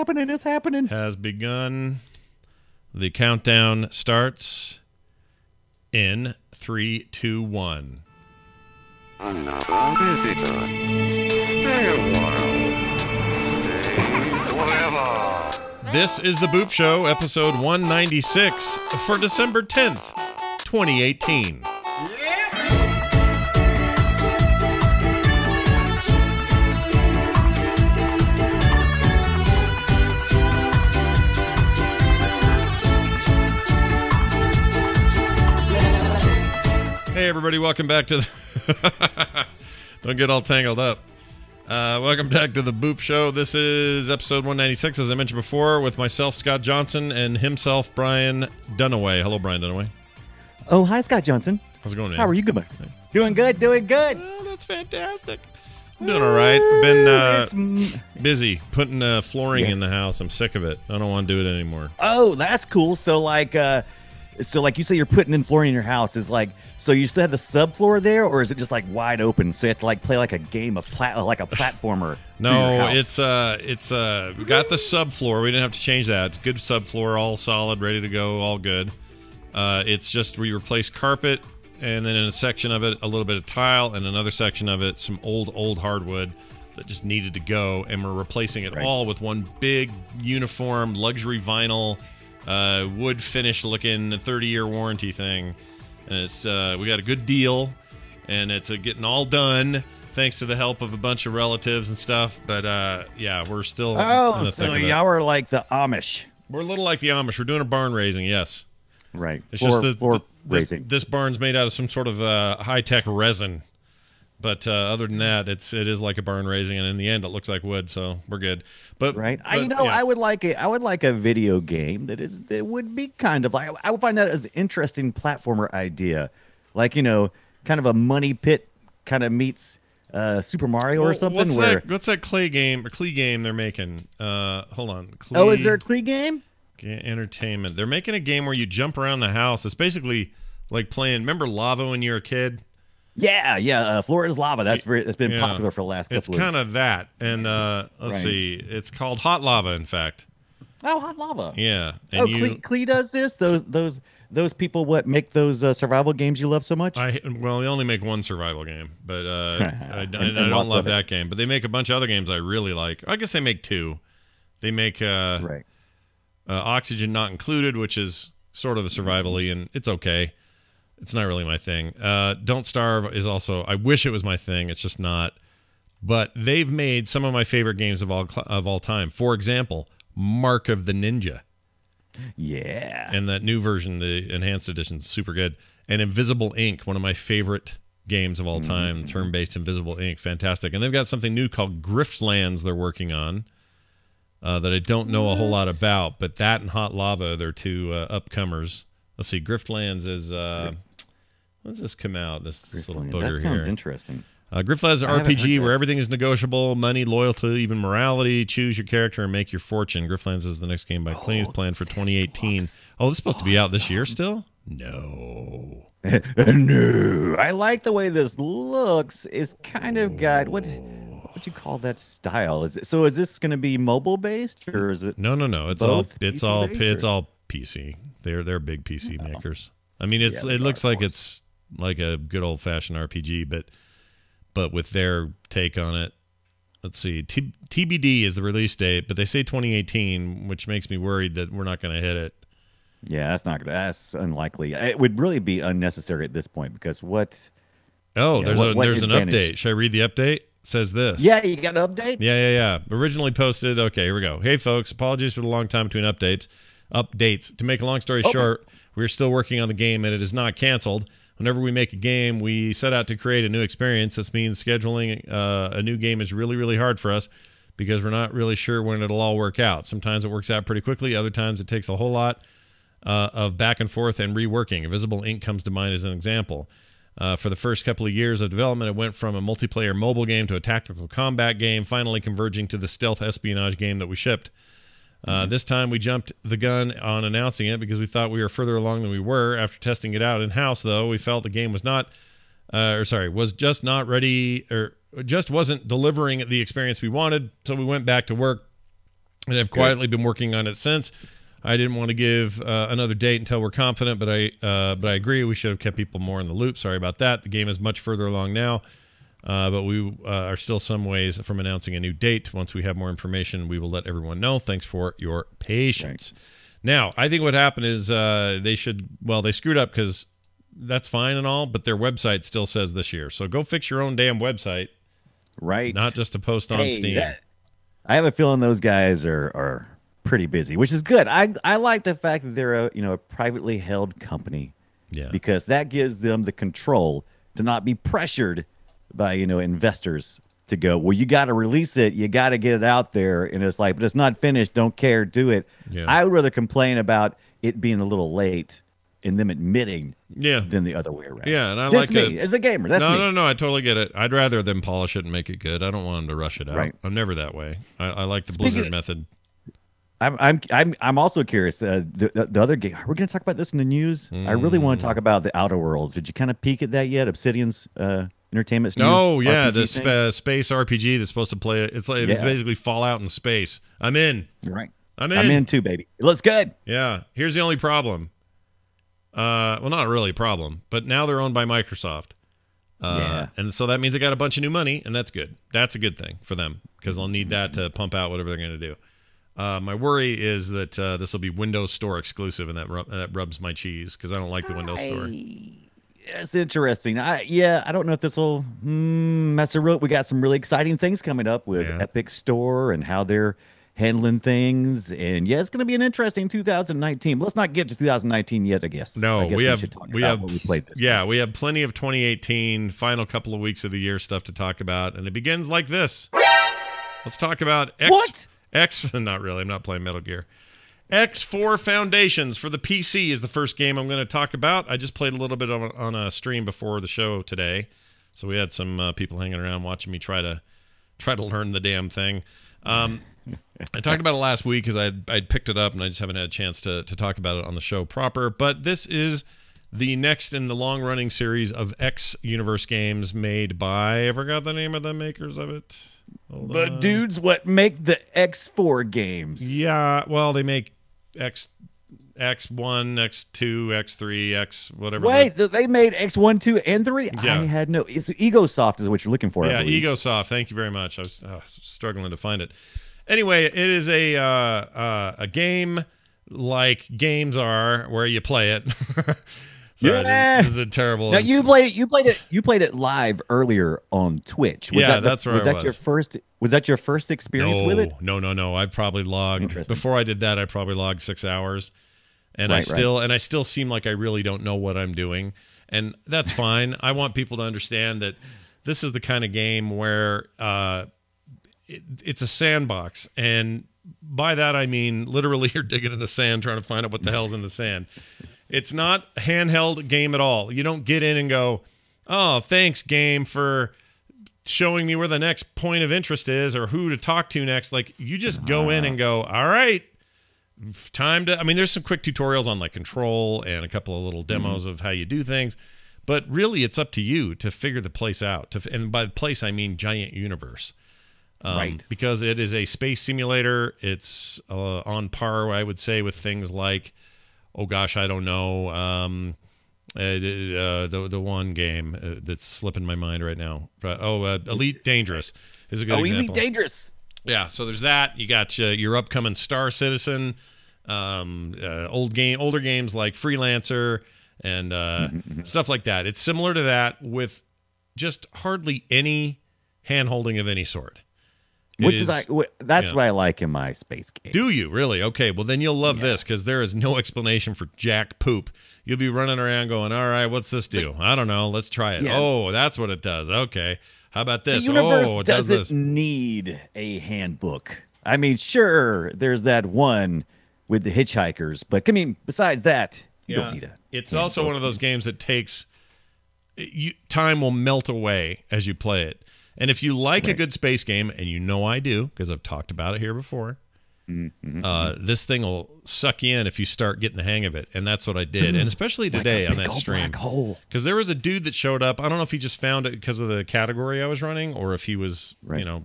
happening. It's happening. Has begun. The countdown starts in 3, 2, 1. Another visitor. Stay a while. Stay forever. This is the Boop Show, episode 196 for December 10th, 2018. Hey everybody, welcome back to the don't get all tangled up. Welcome back to the Boop Show. This is episode 196, as I mentioned before, with myself, Scott Johnson, and himself, Brian Dunaway. Hello, Brian Dunaway. Oh, hi, Scott Johnson. How's it going, man? How are you? Good. Doing good, doing good. Oh, that's fantastic. I'm doing all right. I've been busy putting flooring in the house. I'm sick of it. I don't want to do it anymore. Oh, that's cool. So like you say you're putting in flooring in your house. Is like, so you still have the subfloor there, or is it just like wide open? So you have to like play like a game of like a platformer. No, it's we got the subfloor. We didn't have to change that. It's good subfloor, all solid, ready to go, all good. It's just we replaced carpet, and then in a section of it, a little bit of tile, and another section of it, some old hardwood that just needed to go, and we're replacing it all with one big uniform luxury vinyl wood finish looking 30-year warranty thing. And it's we got a good deal, and it's getting all done thanks to the help of a bunch of relatives and stuff. But yeah, we're still in the thick of it. Y'all are like the Amish. We're a little like the Amish. We're doing a barn raising, yes. Right. It's floor raising. This barn's made out of some sort of high-tech resin. But other than that, it is like a barn raising, and in the end, it looks like wood, so we're good. But right, yeah. I would like a video game that would be kind of like, I would find that as an interesting platformer idea, like kind of a money pit kind of meets Super Mario or something. What's that clay game they're making? Hold on. Oh, is there a clay game? Entertainment. They're making a game where you jump around the house. It's basically like playing. Remember Lava when you were a kid? Yeah. Florida's Lava. That's been popular for the last couple. It's kind of that, and let's see. It's called Hot Lava, in fact. Oh, Hot Lava. Yeah. And Klee does this. Those people make those survival games you love so much. Well, they only make one survival game, but I don't love that game. But they make a bunch of other games I really like. I guess they make two. They make Oxygen Not Included, which is sort of a survival-y, and it's okay. It's not really my thing. Don't Starve is also, I wish it was my thing. It's just not. But they've made some of my favorite games of all time. For example, Mark of the Ninja. Yeah. And that new version, the enhanced edition, is super good. And Invisible Ink, one of my favorite games of all time. Turn-based Invisible Ink, fantastic. And they've got something new called Griftlands they're working on that I don't know a whole lot about. But that and Hot Lava, they're two upcomers. Let's see, Griftlands is... when does this come out? This little booger here. That sounds interesting. Griftlands is an RPG where everything is negotiable: money, loyalty, even morality. Choose your character and make your fortune. Griftlands is the next game by Clean planned for 2018. Oh, this is supposed to be out this year still? No. No. I like the way this looks. It's kind of got what you call that style? Is this going to be mobile based, or is it? No. It's all PC. They're big PC makers. I mean, it looks like it's like a good old-fashioned RPG, but with their take on it. Let's see. TBD is the release date, but they say 2018, which makes me worried that we're not going to hit it. Yeah, that's unlikely. It would really be unnecessary at this point because what? Oh, there's an update. Should I read the update? It says this. Yeah, you got an update? Yeah. Originally posted. Okay, here we go. Hey, folks. Apologies for the long time between updates. To make a long story short, we're still working on the game, and it is not canceled. Whenever we make a game, we set out to create a new experience. This means scheduling a new game is really, really hard for us because we're not really sure when it'll all work out. Sometimes it works out pretty quickly. Other times it takes a whole lot of back and forth and reworking. Invisible Ink comes to mind as an example. For the first couple of years of development, it went from a multiplayer mobile game to a tactical combat game, finally converging to the stealth espionage game that we shipped. This time we jumped the gun on announcing it because we thought we were further along than we were. After testing it out in-house, though, we felt the game was just not ready, or just wasn't delivering the experience we wanted, so we went back to work and I've quietly been working on it since. I didn't want to give another date until we're confident, but I agree we should have kept people more in the loop. Sorry about that. The game is much further along now, but we are still some ways from announcing a new date. Once we have more information, we will let everyone know. Thanks for your patience. Right. Now, I think what happened is they screwed up because that's fine and all, but their website still says this year. So go fix your own damn website. Right. Not just to post on Steam. I have a feeling those guys are pretty busy, which is good. I like the fact that they're a privately held company. Yeah. Because that gives them the control to not be pressured by, investors to go, well, you got to release it. You got to get it out there. And it's like, but it's not finished. Don't care. Do it. Yeah. I would rather complain about it being a little late and them admitting than the other way around. Yeah, and That's me as a gamer. That's me. No, I totally get it. I'd rather them polish it and make it good. I don't want them to rush it out. Right. I'm never that way. I like the Blizzard method. I'm also curious. The other game. We're going to talk about this in the news. I really want to talk about the Outer Worlds. Did you kind of peek at that yet? Obsidian's Entertainment's new the space RPG that's supposed to play. It's like it's basically Fallout in space. I'm in. Right. I'm in. I'm in too, baby. It looks good. Yeah. Here's the only problem. Well, not really a problem, but now they're owned by Microsoft. And so that means they got a bunch of new money, and that's good. That's a good thing for them because they'll need that to pump out whatever they're going to do. My worry is that this will be Windows Store exclusive, and that rubs my cheese because I don't like the Windows Store. It's interesting. I don't know if this will. We got some really exciting things coming up with Epic Store and how they're handling things, and it's going to be an interesting 2019. Let's not get to 2019 yet, I guess. No, we have played this. Yeah, we have plenty of 2018 final couple of weeks of the year stuff to talk about, and it begins like this. Let's talk about not really. I'm not playing Metal Gear. X4 Foundations for the PC is the first game I'm going to talk about. I just played a little bit on a stream before the show today, so we had some people hanging around watching me try to learn the damn thing. I talked about it last week because I'd picked it up and I just haven't had a chance to talk about it on the show proper. But this is the next in the long-running series of X Universe games made by, I forgot the name of the makers of it. But dudes, what make the X4 games? Yeah, well, they make X1, X2, X3, X whatever. Wait, they made X1, 2, and 3? Yeah. I had no. It's Egosoft is what you're looking for. Yeah, Egosoft. Thank you very much. I was struggling to find it. Anyway, it is a game like games are, where you play it. Sorry, this is a terrible. Now you played it live earlier on Twitch. That's where I was. Was that your first experience with it? No. I've probably logged before I did that. I probably logged 6 hours, and I still seem like I really don't know what I'm doing, and that's fine. I want people to understand that this is the kind of game where it's a sandbox, and by that I mean literally you're digging in the sand trying to find out what the hell's in the sand. It's not a handheld game at all. You don't get in and go, oh, thanks, game, for showing me where the next point of interest is or who to talk to next. Like, you just go in and go, all right, time to... I mean, there's some quick tutorials on, like, control and a couple of little demos of how you do things. But really, it's up to you to figure the place out. And by the place, I mean giant universe. Right. Because it is a space simulator. It's on par, I would say, with things like... Oh gosh, I don't know. The one game that's slipping my mind right now. Elite Dangerous is a good example. Elite Dangerous. Yeah, so there's that. You got your upcoming Star Citizen, older games like Freelancer and stuff like that. It's similar to that with just hardly any hand-holding of any sort. That's what I like in my space game. Do you really? Okay, well then you'll love this because there is no explanation for jack poop. You'll be running around going, all right, what's this do? I don't know. Let's try it. Yeah. Oh, that's what it does. Okay. How about this? The universe it does this. Doesn't need a handbook. I mean, sure, there's that one with the hitchhikers, but I mean, besides that, you don't need a It's also one of those games that takes... time will melt away as you play it. And if you like a good space game, and you know I do, because I've talked about it here before, This thing will suck you in if you start getting the hang of it, and that's what I did. And especially today on that stream, because there was a dude that showed up. I don't know if he just found it because of the category I was running, or if he was, you know,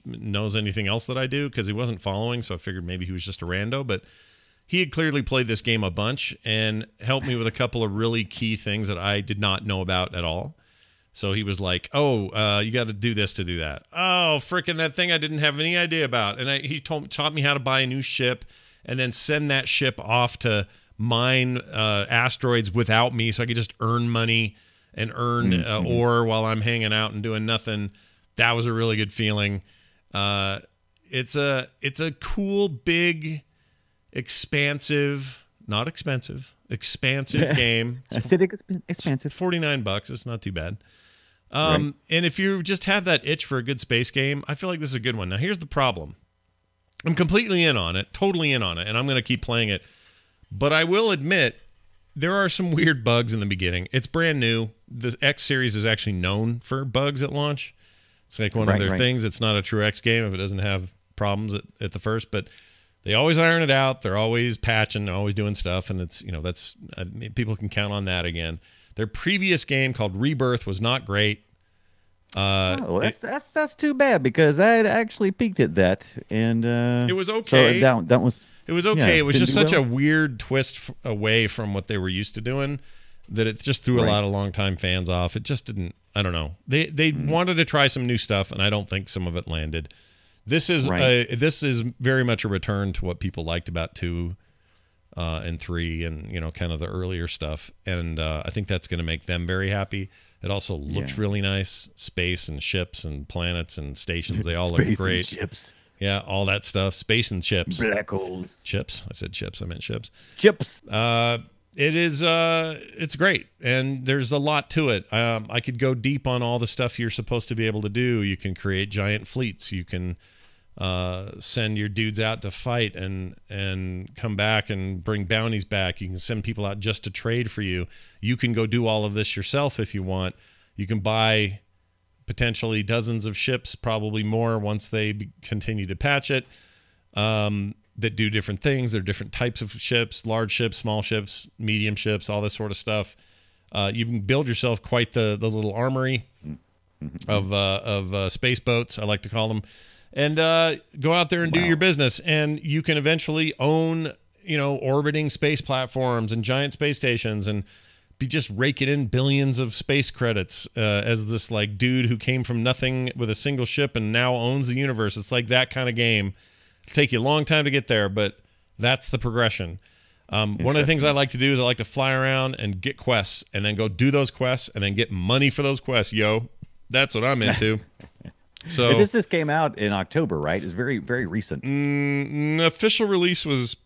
knows anything else that I do, because he wasn't following. So I figured maybe he was just a rando, but he had clearly played this game a bunch and helped me with a couple of really key things that I did not know about at all. So he was like, "Oh, you got to do this to do that." Oh, freaking that thing I didn't have any idea about. And he taught me how to buy a new ship and then send that ship off to mine asteroids without me, so I could just earn money and earn ore while I'm hanging out and doing nothing. That was a really good feeling. It's a cool, big, expansive, not expensive, expansive game. It's expensive. $49. It's not too bad. And if you just have that itch for a good space game, I feel like this is a good one. Now, here's the problem. I'm completely in on it, totally in on it, and I'm going to keep playing it. But I will admit, there are some weird bugs in the beginning. It's brand new. The X series is actually known for bugs at launch. It's like one of their things. It's not a true X game if it doesn't have problems at the first, but they always iron it out. They're always patching. They're always doing stuff, and it's, you know, that's people can count on that again. Their previous game called Rebirth was not great. That's too bad, because I had actually peeked at that, and it was okay. So that was it was okay. It was just such a weird twist away from what they were used to doing that it just threw a lot of longtime fans off. It just didn't. I don't know. They wanted to try some new stuff, and I don't think some of it landed. This is this is very much a return to what people liked about 2 and 3, and, you know, kind of the earlier stuff. And I think that's going to make them very happy. It also looks really nice. Space and ships and planets and stations, they all look great. Ships. Yeah, all that stuff. Space and chips. Black holes. Chips. I said chips. I meant ships. Chips. It is. It's great, and there's a lot to it. I could go deep on all the stuff you're supposed to be able to do. You can create giant fleets. You can send your dudes out to fight and come back and bring bounties back. You can send people out just to trade for you. You can go do all of this yourself if you want. You can buy potentially dozens of ships, probably more once they continue to patch it, that do different things. There are different types of ships: large ships, small ships, medium ships, all this sort of stuff. You can build yourself quite the little armory of space boats, I like to call them. And go out there and do your business, and you can eventually own, you know, orbiting space platforms and giant space stations, and be just raking in billions of space credits as this like dude who came from nothing with a single ship and now owns the universe. It's like that kind of game. It'll take you a long time to get there, but that's the progression. One of the things I like to do is I like to fly around and get quests, and then go do those quests, and then get money for those quests. Yo, that's what I'm into. So this came out in October, right? It's very, very recent. Official release was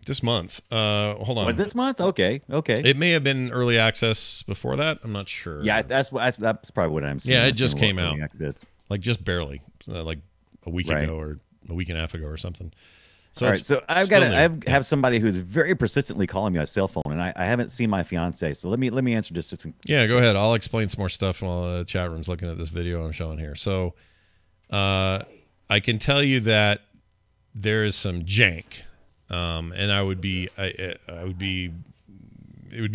this month. Hold on. Was this month? Okay. It may have been early access before that. I'm not sure. Yeah, that's probably what I'm seeing. Yeah, it just came out. Access. Like just barely, like a week ago or a week and a half ago or something. So all right, so I have somebody who's very persistently calling me on a cell phone, and I haven't seen my fiance. So let me answer just. Yeah, go ahead. I'll explain some more stuff while the chat room's looking at this video I'm showing here. So, I can tell you that there is some jank, and it would be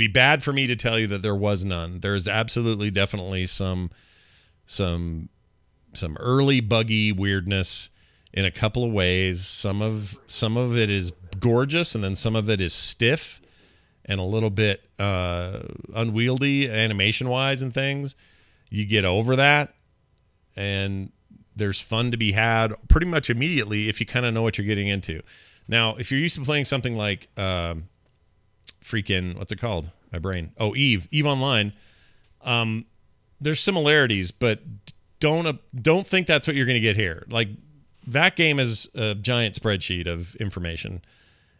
bad for me to tell you that there was none. There's absolutely, definitely some early buggy weirdness in a couple of ways. Some of it is gorgeous, and then some of it is stiff and a little bit unwieldy animation-wise and things. You get over that, and there's fun to be had pretty much immediately if you kind of know what you're getting into. Now, if you're used to playing something like freaking, what's it called? My brain. Oh, Eve Online. There's similarities, but don't think that's what you're going to get here. Like, that game is a giant spreadsheet of information,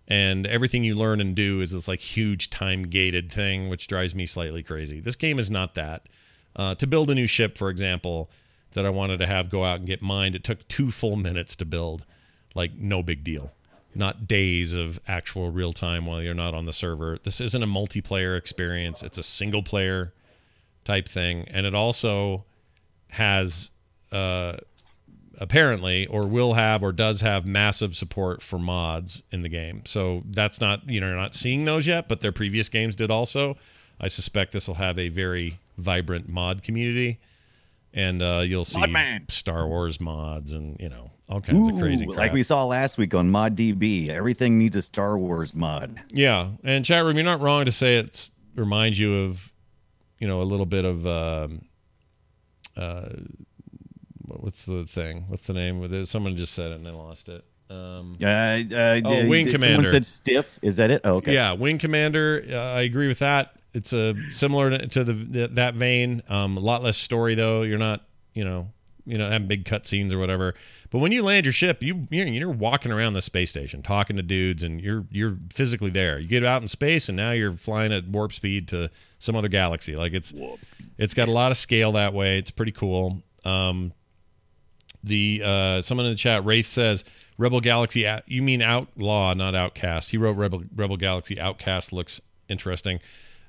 and everything you learn and do is this like huge time-gated thing, which drives me slightly crazy. This game is not that. To build a new ship, for example, that I wanted to have go out and get mined, it took 2 full minutes to build. Like, no big deal. Not days of actual real time while you're not on the server. This isn't a multiplayer experience. It's a single-player type thing, and it also has apparently, or will have, or does have massive support for mods in the game. So that's not, you're not seeing those yet, but their previous games did also. I suspect this will have a very vibrant mod community, and you'll see Star Wars mods and all kinds of crazy crap. Like we saw last week on ModDB. Everything needs a Star Wars mod. Yeah, and chat room, you're not wrong to say it reminds you of a little bit of what's the thing? What's the name? Someone just said it and I lost it. Wing Commander. Someone said Stiff. Is that it? Oh, okay. Yeah, Wing Commander. I agree with that. It's similar to that vein. A lot less story though. You're not having big cutscenes or whatever. But when you land your ship, you're walking around the space station, talking to dudes, and you're physically there. You get out in space, and now you're flying at warp speed to some other galaxy. Like it's got a lot of scale that way. It's pretty cool. Someone in the chat, Wraith says Rebel Galaxy. You mean Outlaw, not Outcast. He wrote Rebel Galaxy. Outcast looks interesting.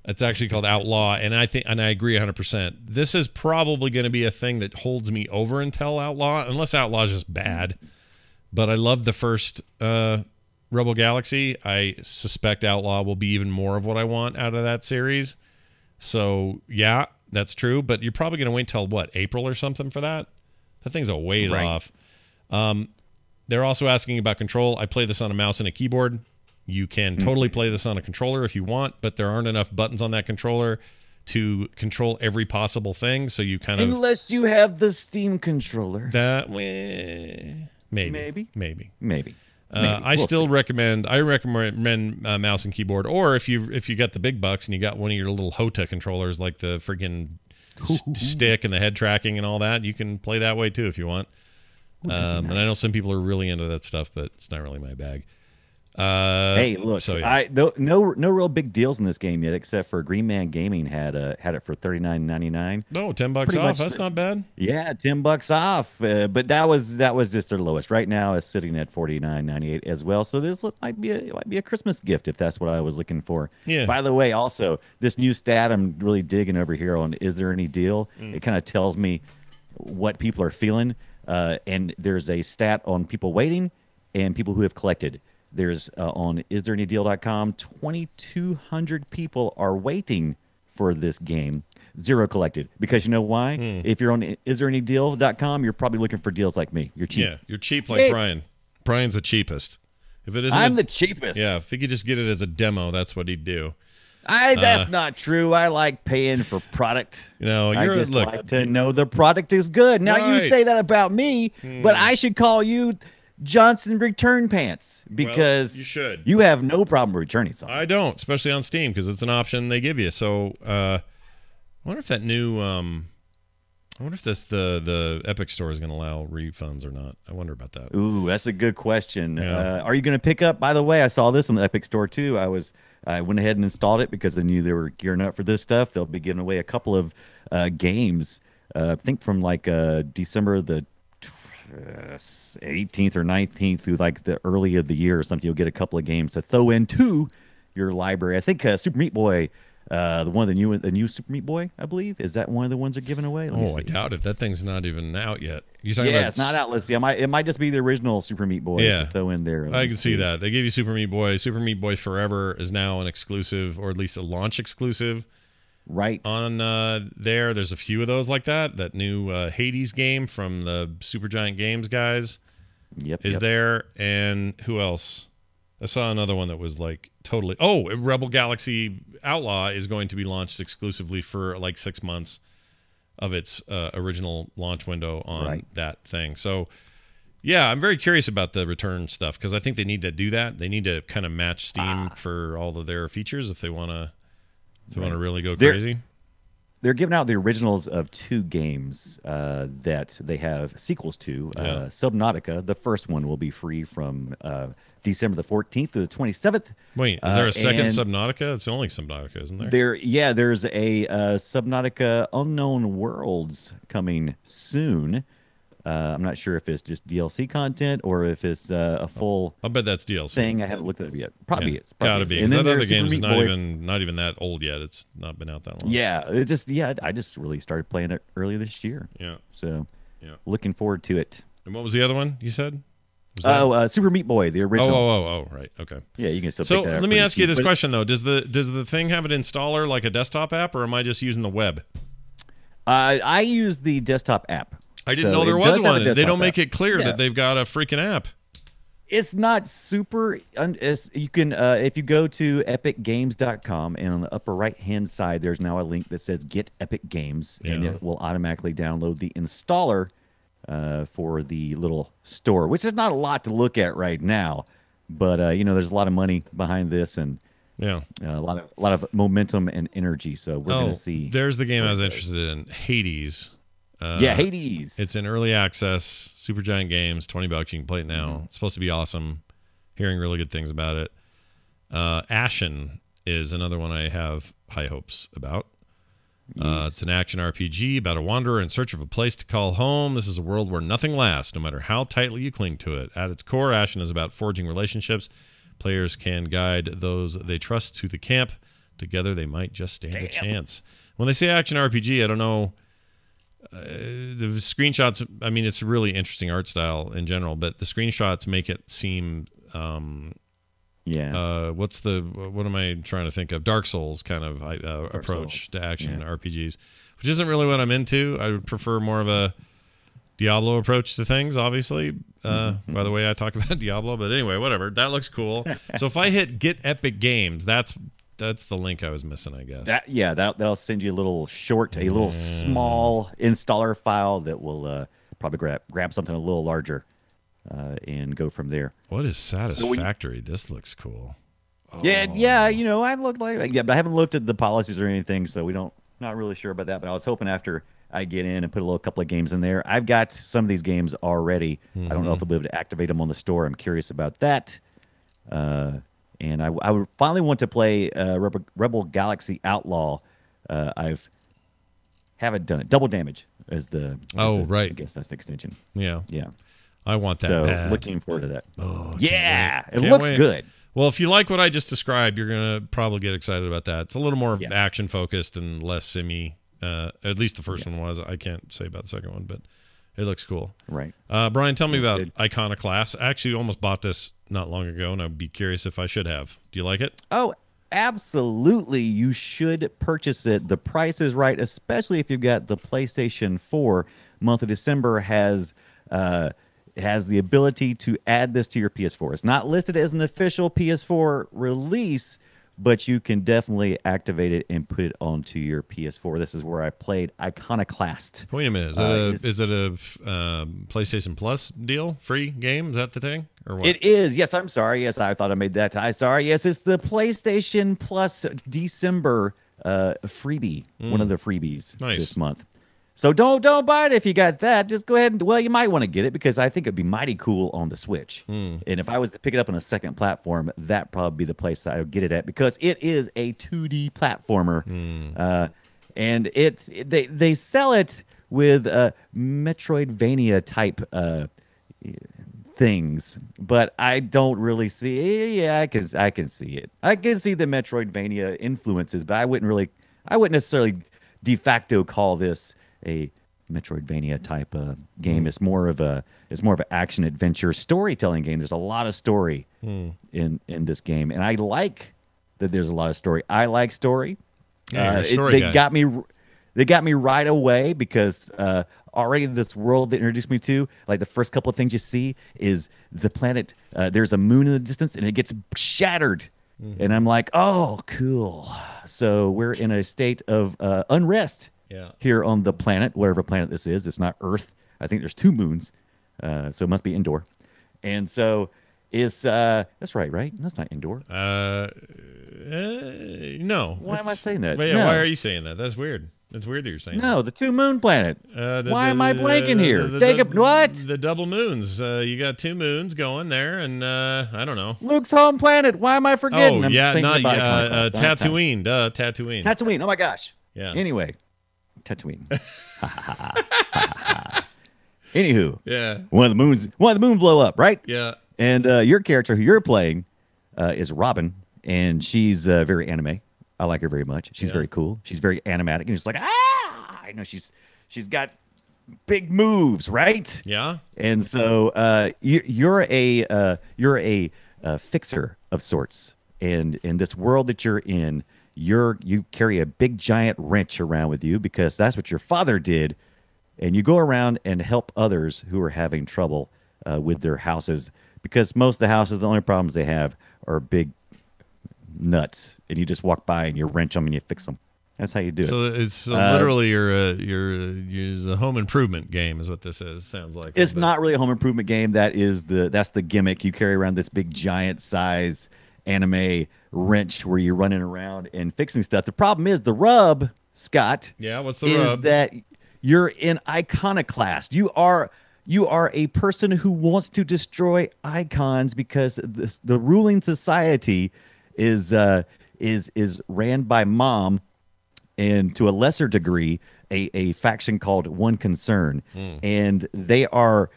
It's actually called Outlaw, and I agree 100%. This is probably going to be a thing that holds me over until Outlaw, unless Outlaw is just bad. But I love the first Rebel Galaxy. I suspect Outlaw will be even more of what I want out of that series. So yeah, that's true. But you're probably going to wait till what, April or something for that? That thing's a ways off. They're also asking about control. I play this on a mouse and a keyboard. You can totally play this on a controller if you want, but there aren't enough buttons on that controller to control every possible thing. So you kind of, unless you have the Steam controller. That maybe. I still recommend. I recommend mouse and keyboard, or if you got the big bucks and you got one of your little HOTA controllers like the freaking stick and the head tracking and all that, you can play that way too if you want. And I know some people are really into that stuff, but it's not really my bag. Hey, look! So, yeah. No real big deals in this game yet, except for Green Man Gaming had it for $39.99. No, $10 off. That's not bad. Yeah, $10 off. But that was just their lowest. Right now, it's sitting at $49.98 as well. So this might be a Christmas gift if that's what I was looking for. Yeah. By the way, also this new stat I'm really digging over here on Is There Any Deal? It kind of tells me what people are feeling. And there's a stat on people waiting and people who have collected. There's on isthereanydeal.com, 2,200 people are waiting for this game. 0 collected. Because you know why? If you're on isthereanydeal.com, you're probably looking for deals like me. You're cheap. Yeah, you're cheap like Brian. Brian's the cheapest. If it isn't, I'm the cheapest. Yeah, if he could just get it as a demo, that's what he'd do. That's not true. I like paying for product. I just like to know the product is good. Now you say that about me, but I should call you Johnson Return Pants because you should. You have no problem returning something. I don't, especially on Steam because it's an option they give you. So I wonder if that new I wonder if the Epic Store is going to allow refunds or not. I wonder about that. Ooh, that's a good question. Yeah. Are you going to pick up? By the way, I saw this on the Epic Store too. I went ahead and installed it because I knew they were gearing up for this stuff. They'll be giving away a couple of games. I think from like December the 18th or 19th through like the early of the year or something. You'll get a couple of games to throw into your library. I think Super Meat Boy, the new Super Meat Boy, I believe, is that one of the ones they're giving away? I doubt it. That thing's not even out yet. You talking about? It's not out. Let's see. It might just be the original Super Meat Boy. Yeah, to throw in there. I can see that. They gave you Super Meat Boy. Super Meat Boy Forever is now an exclusive, or at least a launch exclusive. Right on there's a few of those like that new Hades game from the Supergiant Games guys is there. And who else? I saw another one that was like totally Rebel Galaxy Outlaw is going to be launched exclusively for like 6 months of its original launch window on that thing. So yeah, I'm very curious about the return stuff because I think they need to do that. They need to kind of match Steam for all of their features if they want to really go crazy. They're giving out the originals of 2 games that they have sequels to. Subnautica, the first one, will be free from December the 14th to the 27th. Wait, is there a second Subnautica? It's the only Subnautica, isn't there? There's a Subnautica Unknown Worlds coming soon. I'm not sure if it's just DLC content or if it's a full. I'll bet that's DLC thing. I haven't looked at it yet. Probably it's gotta be. Because that other game's not even that old yet. It's not been out that long. Yeah, I just really started playing it earlier this year. Yeah. So, looking forward to it. And what was the other one you said? Was that- Super Meat Boy, the original. Oh, right. Okay. Yeah, you can still. So pick that up let me pretty ask you cheap, this but question though: Does the thing have an installer like a desktop app, or am I just using the web? I use the desktop app. I didn't So know there it was does have a one. They desktop don't make app. it clear Yeah. that they've got a freaking app. It's not super. You can if you go to epicgames.com and on the upper right hand side, there's now a link that says Get Epic Games, and Yeah. it will automatically download the installer for the little store, which is not a lot to look at right now, but there's a lot of money behind this and Yeah. a lot of momentum and energy. So we're gonna see. There's the game I was where it interested in, Hades. Yeah, Hades. It's in early access, Supergiant Games, $20. You can play it now. It's supposed to be awesome. Hearing really good things about it. Ashen is another one I have high hopes about. It's an action RPG about a wanderer in search of a place to call home. This is a world where nothing lasts, no matter how tightly you cling to it. At its core, Ashen is about forging relationships. Players can guide those they trust to the camp. Together, they might just stand a chance. When they say action RPG, I don't know. The screenshots, I mean, it's a really interesting art style in general, but the screenshots make it seem what am I trying to think of? Dark Souls kind of approach to action RPGs, which isn't really what I'm into. I would prefer more of a Diablo approach to things, obviously. By the way, I talk about Diablo, but anyway, whatever. That looks cool. So if I hit Get Epic Games, that's the link I was missing, I guess. That'll send you a little small installer file that will probably grab something a little larger and go from there. What is Satisfactory? This looks cool. Yeah, I looked but I haven't looked at the policies or anything, so not really sure about that. But I was hoping after I get in and put a couple of games in there. I've got some of these games already. I don't know if I'll be able to activate them on the store. I'm curious about that. And I would finally want to play Rebel Galaxy Outlaw. Haven't done it. Double Damage is right. I guess that's the extension. Yeah. Yeah. I want that So bad. looking forward to that. Oh, yeah. It Can't looks wait. good. Well, if you like what I just described, you're going to probably get excited about that. It's a little more Yeah. action focused and less simmy. At least the first one was. I can't say about the second one, but it looks cool. Right. Brian, tell me about good. Iconoclasts. I actually almost bought this not long ago, and I'd be curious if I should have. Do you like it? Oh, absolutely. You should purchase it. The price is right, especially if you've got the PlayStation 4. Month of December has the ability to add this to your PS4. It's not listed as an official PS4 release, but you can definitely activate it and put it onto your PS4. This is where I played Iconoclast. Wait a minute. Is it a PlayStation Plus deal? Free game? Is that the thing? Or what? It is. Yes, I'm sorry. Yes, I thought I made that. I'm sorry. Yes, it's the PlayStation Plus December freebie. One of the freebies this month. So don't buy it if you got that. Just go ahead and, well, you might want to get it because I think it'd be mighty cool on the Switch. And if I was to pick it up on a second platform, that'd probably be the place I would get it at because it is a 2D platformer. And they sell it with Metroidvania type things, but I don't really see. Yeah, I can see it. I can see the Metroidvania influences, but I wouldn't necessarily de facto call this a Metroidvania type game. It's more of an action adventure storytelling game. There's a lot of story in this game, and I like that there's a lot of story. I like story. Yeah, you're a story guy. They got me right away because already this world they introduced me to, like the first couple of things you see is the planet. There's a moon in the distance, and it gets shattered. And I'm like, oh, cool. So we're in a state of unrest here on the planet, whatever planet this is. It's not Earth. I think there's 2 moons, so it must be indoor. And so it's that's right? That's not indoor. No. Why am I saying that? Wait, No. why are you saying that? That's weird. It's weird that you're saying No, the 2 moon planet. Why am I blanking here? Jacob, What? The double moons. You got 2 moons going there, and I don't know. Luke's home planet. Why am I forgetting? Oh, yeah, thinking not about Iconoclast. Tatooine. Duh, Tatooine. Tatooine. Oh my gosh. Yeah. Anyway, Tatooine. Anywho, Yeah. one of the moons blow up, right? Yeah. And your character who you're playing is Robin, and she's very anime. I like her very much. She's very cool. She's very animatic, and she's like, ah! I know she's got big moves, right? Yeah. And so you're a fixer of sorts, and in this world that you're in, you carry a big giant wrench around with you because that's what your father did, and you go around and help others who are having trouble with their houses because most of the houses, the only problems they have are big nuts, and you just walk by and you wrench them and you fix them. That's how you do it. So it's literally your a home improvement game is what this is. Sounds like It's not really a home improvement game. That's the gimmick. You carry around this big giant size anime wrench where you're running around and fixing stuff. The problem is the rub, Scott. Yeah, what's the is rub? that you're in Iconoclast. You are a person who wants to destroy icons because the ruling society is ran by Mom, and to a lesser degree, a faction called One Concern, and they are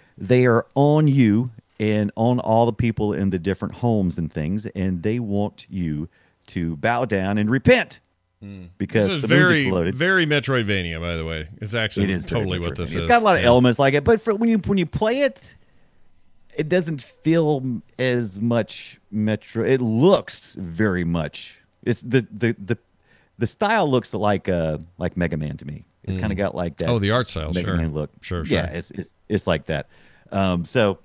on you and on all the people in the different homes and things, and they want you to bow down and repent because This is the very, music's loaded. very Metroidvania, by the way. It's actually It is very totally what this Metroidvania. is. It's got a lot of Yeah. elements like it, but when you play it, it doesn't feel as much Metro. It looks very much. It's the style looks like Mega Man to me. It's kind of got like that. Oh, the art style, Mega sure. Man look. Sure. Yeah, it's like that. So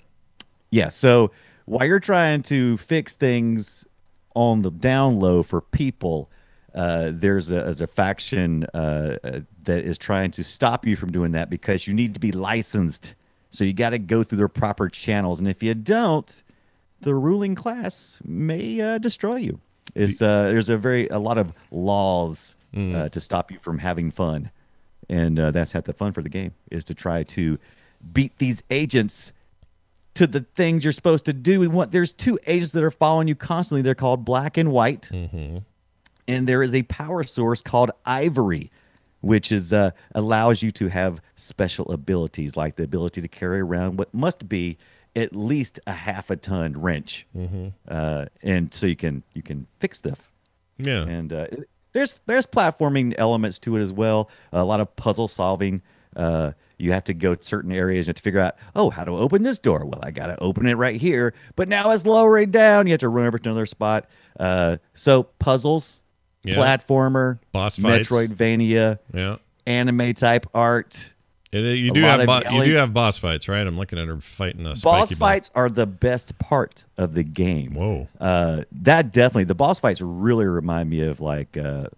while you're trying to fix things on the down low for people, there's a faction that is trying to stop you from doing that because you need to be licensed. So you got to go through their proper channels, and if you don't, the ruling class may destroy you. There's a lot of laws to stop you from having fun, and that's half the fun for the game is to try to beat these agents to the things you're supposed to do. There's two agents that are following you constantly. They're called Black and White, and there is a power source called Ivory, which allows you to have special abilities, like the ability to carry around what must be at least a half a ton wrench, and so you can fix stuff. Yeah. And there's platforming elements to it as well. A lot of puzzle solving. You have to go to certain areas. You have to figure out, how to open this door. Well, I got to open it right here, but now it's lowering down. You have to run over to another spot. So puzzles, platformer, boss fights, Metroidvania, anime type art. You do have boss fights, right? I'm looking at her fighting a spiky boss fights are the best part of the game. Whoa. That definitely, the boss fights really remind me of the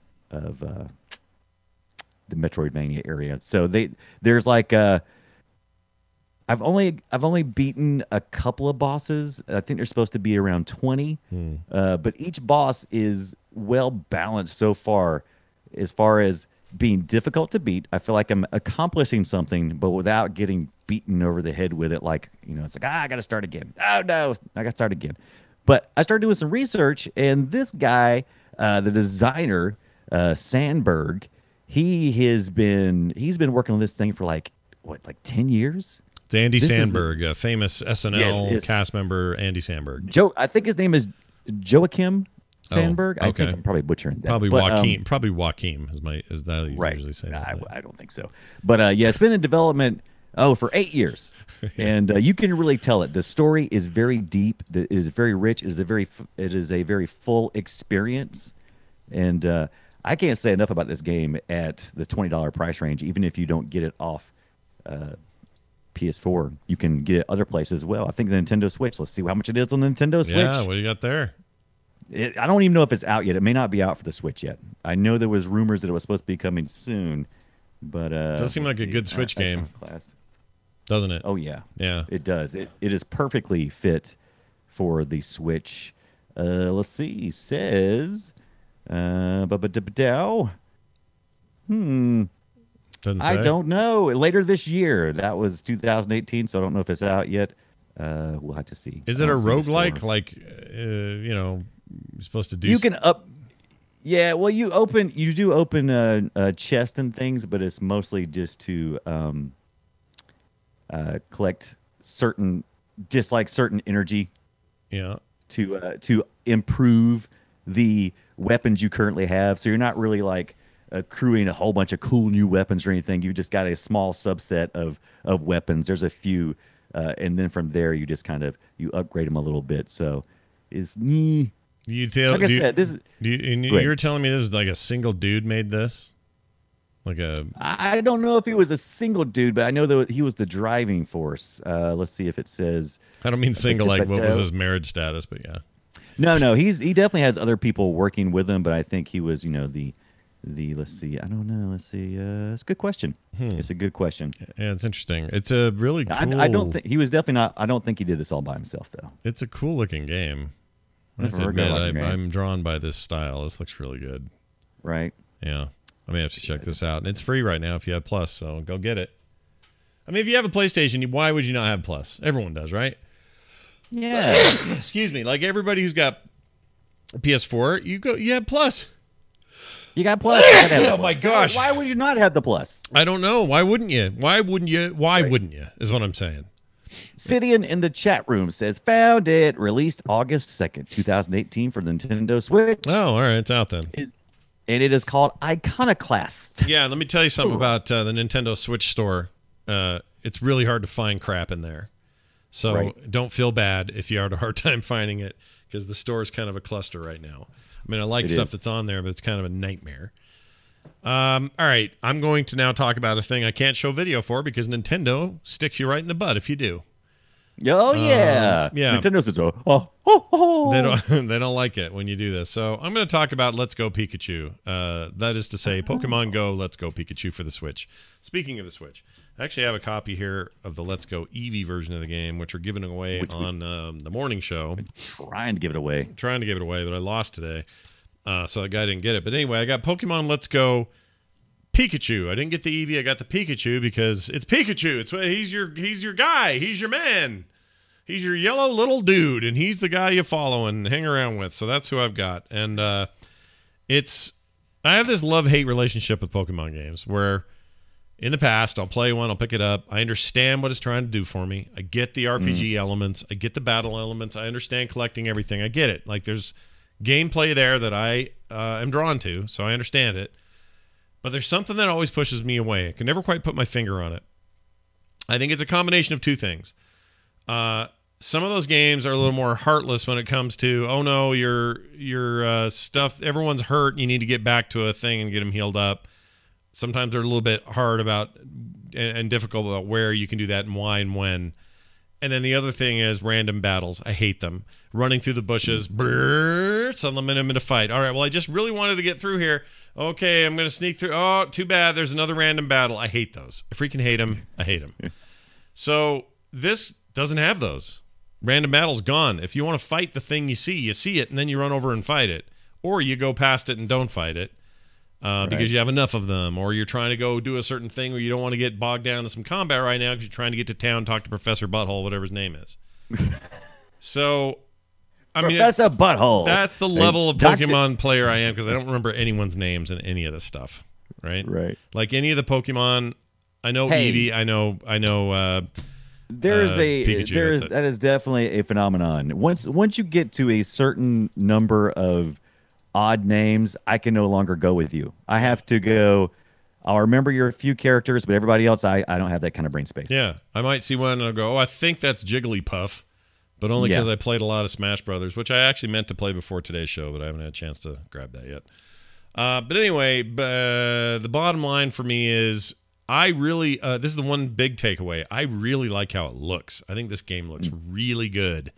Metroidvania area. So there's like I've only beaten a couple of bosses. I think there's supposed to be around 20. But each boss is well balanced so far as being difficult to beat. I feel like I'm accomplishing something, but without getting beaten over the head with it. Like, it's like, I got to start again. Oh no, I got to start again. But I started doing some research, and this guy, the designer, Sandberg, he's been working on this thing for like 10 years. It's Andy Samberg, a famous SNL cast member. Andy Samberg. I think his name is Joachim Sandberg. Okay. I think I'm probably butchering that. Probably Joaquin. Probably Joaquin is that you right. usually say that. I don't think so. But it's been in development for 8 years, and you can really tell it. The story is very deep. It is very rich. It is a very full experience, and I can't say enough about this game at the $20 price range. Even if you don't get it off PS4, you can get it other places as well. I think the Nintendo Switch. Let's see how much it is on the Nintendo Switch. Yeah, what do you got there? I don't even know if it's out yet. It may not be out for the Switch yet. I know there was rumors that it was supposed to be coming soon, but does seem like a good Switch game, doesn't it? Oh yeah, yeah, it does. It is perfectly fit for the Switch. Let's see. It says, Doesn't say. I don't know. Later this year. That was 2018, so I don't know if it's out yet. We'll have to see. Is it a roguelike? Like, you're supposed to do. You can up. Yeah, well, you do open a chest and things, but it's mostly just to collect certain energy. Yeah. To improve the weapons you currently have, so you're not really like accruing a whole bunch of cool new weapons or anything. You just got a small subset of weapons. There's a few, and then from there you just kind of you upgrade them a little bit. So is You tell, like I said, this is. you're telling me this is like a single dude made this? Like a I don't know if he was a single dude, but I know that he was the driving force. Let's see if it says. I don't mean single like what was his marriage status, but yeah. No, he definitely has other people working with him, but I think he was, the let's see, I don't know, let's see, it's a good question. It's a good question. Yeah, it's interesting. It's a really cool. I don't think he was definitely not. I don't think he did this all by himself though. It's a cool looking game. I have to admit, I'm drawn by this style. This looks really good. Right. Yeah. I may have to check this out. And it's free right now if you have Plus, so go get it. I mean, if you have a PlayStation, why would you not have Plus? Everyone does, right? Yeah. Excuse me. Like everybody who's got a PS4, you have Plus. You got Plus. Oh my gosh. Why would you not have the Plus? I don't know. Why wouldn't you? Why wouldn't you? Is what I'm saying. Sidian in the chat room says, found it. Released August 2nd, 2018 for the Nintendo Switch. Oh, all right. It's out then. And it is called Iconoclasts. Yeah, let me tell you something about the Nintendo Switch store. It's really hard to find crap in there. So don't feel bad if you have a hard time finding it, because the store is kind of a cluster right now. I mean, I like stuff that's on there, but it's kind of a nightmare. All right, I'm going to now talk about a thing I can't show video for because Nintendo sticks you right in the butt if you do. Oh yeah, yeah. Nintendo says, They don't like it when you do this. So I'm going to talk about Let's Go Pikachu. That is to say, Pokemon Go Let's Go Pikachu for the Switch. Speaking of the Switch, I actually have a copy here of the Let's Go Eevee version of the game, which we're giving away on the morning show. Trying to give it away, but I lost today, so the guy didn't get it. But anyway, I got Pokemon Let's Go Pikachu. I didn't get the Eevee. I got the Pikachu because it's Pikachu. He's your guy. He's your man. He's your yellow little dude, and he's the guy you follow and hang around with. So that's who I've got. And I have this love-hate relationship with Pokemon games where in the past I'll play one, I'll pick it up. I understand what it's trying to do for me. I get the RPG elements. I get the battle elements. I understand collecting everything. I get it. Like there's gameplay there that I am drawn to, so I understand it. But there's something that always pushes me away. I can never quite put my finger on it. I think it's a combination of two things. Some of those games are a little more heartless when it comes to, oh no, your stuff, everyone's hurt, you need to get back to a thing and get them healed up. Sometimes they're a little bit hard about and difficult about where you can do that and why and when. And then the other thing is random battles. I hate them. Running through the bushes, suddenly I'm in a fight. All right, well, I just really wanted to get through here. Okay, I'm going to sneak through. Oh, too bad. There's another random battle. I hate those. I freaking hate them. I hate them. So this doesn't have those. Random battle's gone. If you want to fight the thing you see it, and then you run over and fight it. Or you go past it and don't fight it because you have enough of them. Or you're trying to go do a certain thing where you don't want to get bogged down in some combat right now because you're trying to get to town, talk to Professor Butthole, whatever his name is. So, I mean, Professor Butthole. That's the level of Pokemon player I am because I don't remember anyone's names in any of this stuff. Right? Right. Like any of the Pokemon, I know Eevee, I know Pikachu, that is definitely a phenomenon. Once you get to a certain number of odd names, I can no longer go with you. I have to go. I'll remember your few characters, but everybody else, I don't have that kind of brain space. Yeah, I might see one and I'll go, oh, I think that's Jigglypuff, but only because I played a lot of Smash Brothers, which I actually meant to play before today's show, but I haven't had a chance to grab that yet. But anyway, the bottom line for me is I really, this is the one big takeaway. I really like how it looks. I think this game looks really good.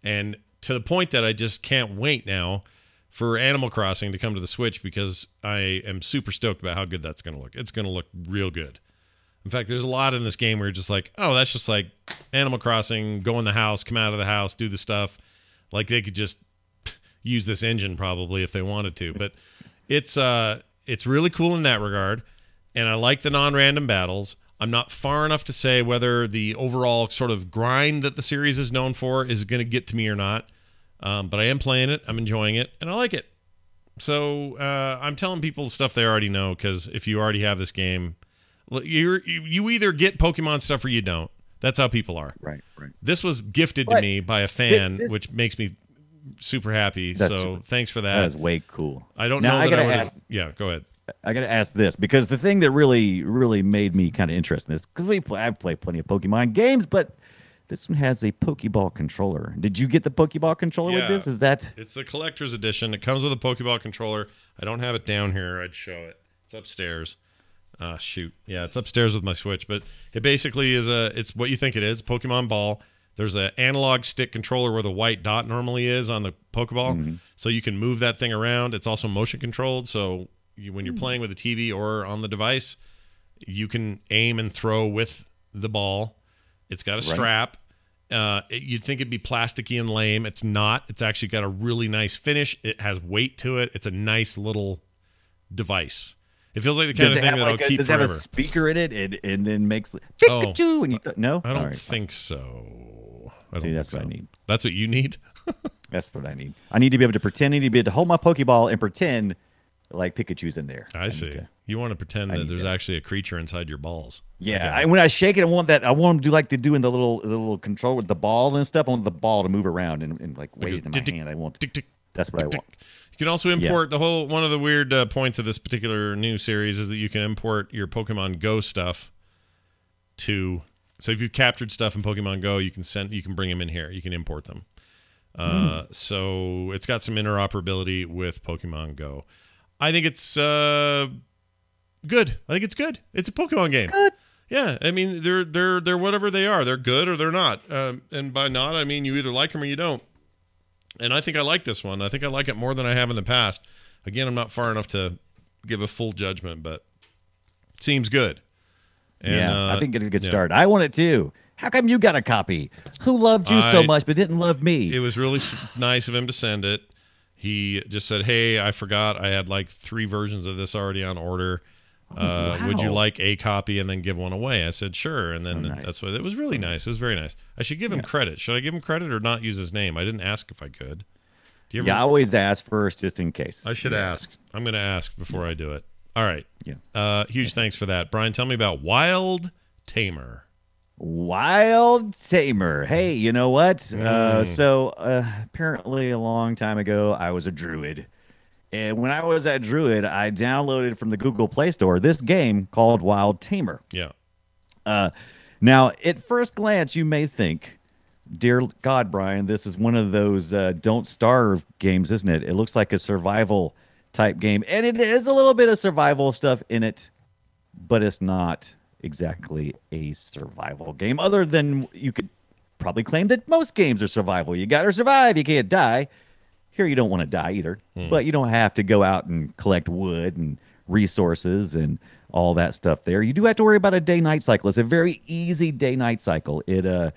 And to the point that I just can't wait now for Animal Crossing to come to the Switch because I am super stoked about how good that's going to look. It's going to look real good. In fact, there's a lot in this game where you're just like, oh, that's just like Animal Crossing, go in the house, come out of the house, do the stuff. Like they could just use this engine probably if they wanted to. But it's really cool in that regard. And I like the non-random battles. I'm not far enough to say whether the overall sort of grind that the series is known for is going to get to me or not. But I am playing it. I'm enjoying it. And I like it. So I'm telling people stuff they already know because if you already have this game, you either get Pokemon stuff or you don't. That's how people are. Right. This was gifted to me by a fan, which makes me super happy. So thanks for that. That is way cool. I don't know that I would. Yeah, go ahead. I gotta ask this because the thing that really made me kind of interested in this because I've played plenty of Pokemon games, but this one has a Pokeball controller. Did you get the Pokeball controller with this? Is that it's the collector's edition? It comes with a Pokeball controller. I don't have it down here. I'd show it. It's upstairs. Shoot. Yeah, it's upstairs with my Switch, but it basically is it's what you think it is, Pokemon ball. There's an analog stick controller where the white dot normally is on the Pokeball, so you can move that thing around. It's also motion controlled, so when you're playing with a TV or on the device, you can aim and throw with the ball. It's got a strap. You'd think it'd be plasticky and lame. It's not. It's actually got a really nice finish. It has weight to it. It's a nice little device. It feels like the kind of thing that'll keep does forever. Does it have a speaker in it and then makes Pikachu? And you no? I don't think so. That's what I need. That's what you need? That's what I need. I need to be able to pretend. I need to be able to hold my Pokeball and pretend like Pikachu's in there. I see. You want to pretend that there's actually a creature inside your balls. Yeah. When I shake it, I want them to do like they do in the little control with the ball and stuff. I want the ball to move around and like wave in my hand. I want. That's what I want. You can also import one of the weird points of this particular new series is that you can import your Pokemon Go stuff to. So if you've captured stuff in Pokemon Go, you can bring them in here. You can import them. So it's got some interoperability with Pokemon Go. I think it's good. I think it's good. It's a Pokemon game. Good. Yeah, I mean they're whatever they are. They're good or they're not. And by not, I mean you either like them or you don't. And I think I like this one. I think I like it more than I have in the past. Again, I'm not far enough to give a full judgment, but it seems good. And, I think it's a good start. I want it too. How come you got a copy? Who loved you so much but didn't love me? It was really nice of him to send it. He just said, "Hey, I forgot. I had like 3 versions of this already on order. Wow. Would you like a copy and then give one away?" I said, "Sure." And then nice. that's what it was. Really nice. It was very nice. I should give him credit. Should I give him credit or not use his name? I didn't ask if I could. Do you ever? I always ask first just in case. I should ask. I'm going to ask before I do it. All right. Yeah. Huge thanks for that, Brian. Tell me about Wild Tamer. Wild Tamer. Hey, you know what? So apparently a long time ago, I was a druid. And when I was at Druid, I downloaded from the Google Play Store this game called Wild Tamer. Yeah. Now, at first glance, you may think, dear God, Brian, this is one of those don't starve games, isn't it? It looks like a survival type game. And it is a little bit of survival stuff in it, but it's not exactly a survival game, other than you could probably claim that most games are survival. You got to survive. You can't die. Here, you don't want to die either, but you don't have to go out and collect wood and resources and all that stuff there. You do have to worry about a day-night cycle. It's a very easy day-night cycle. The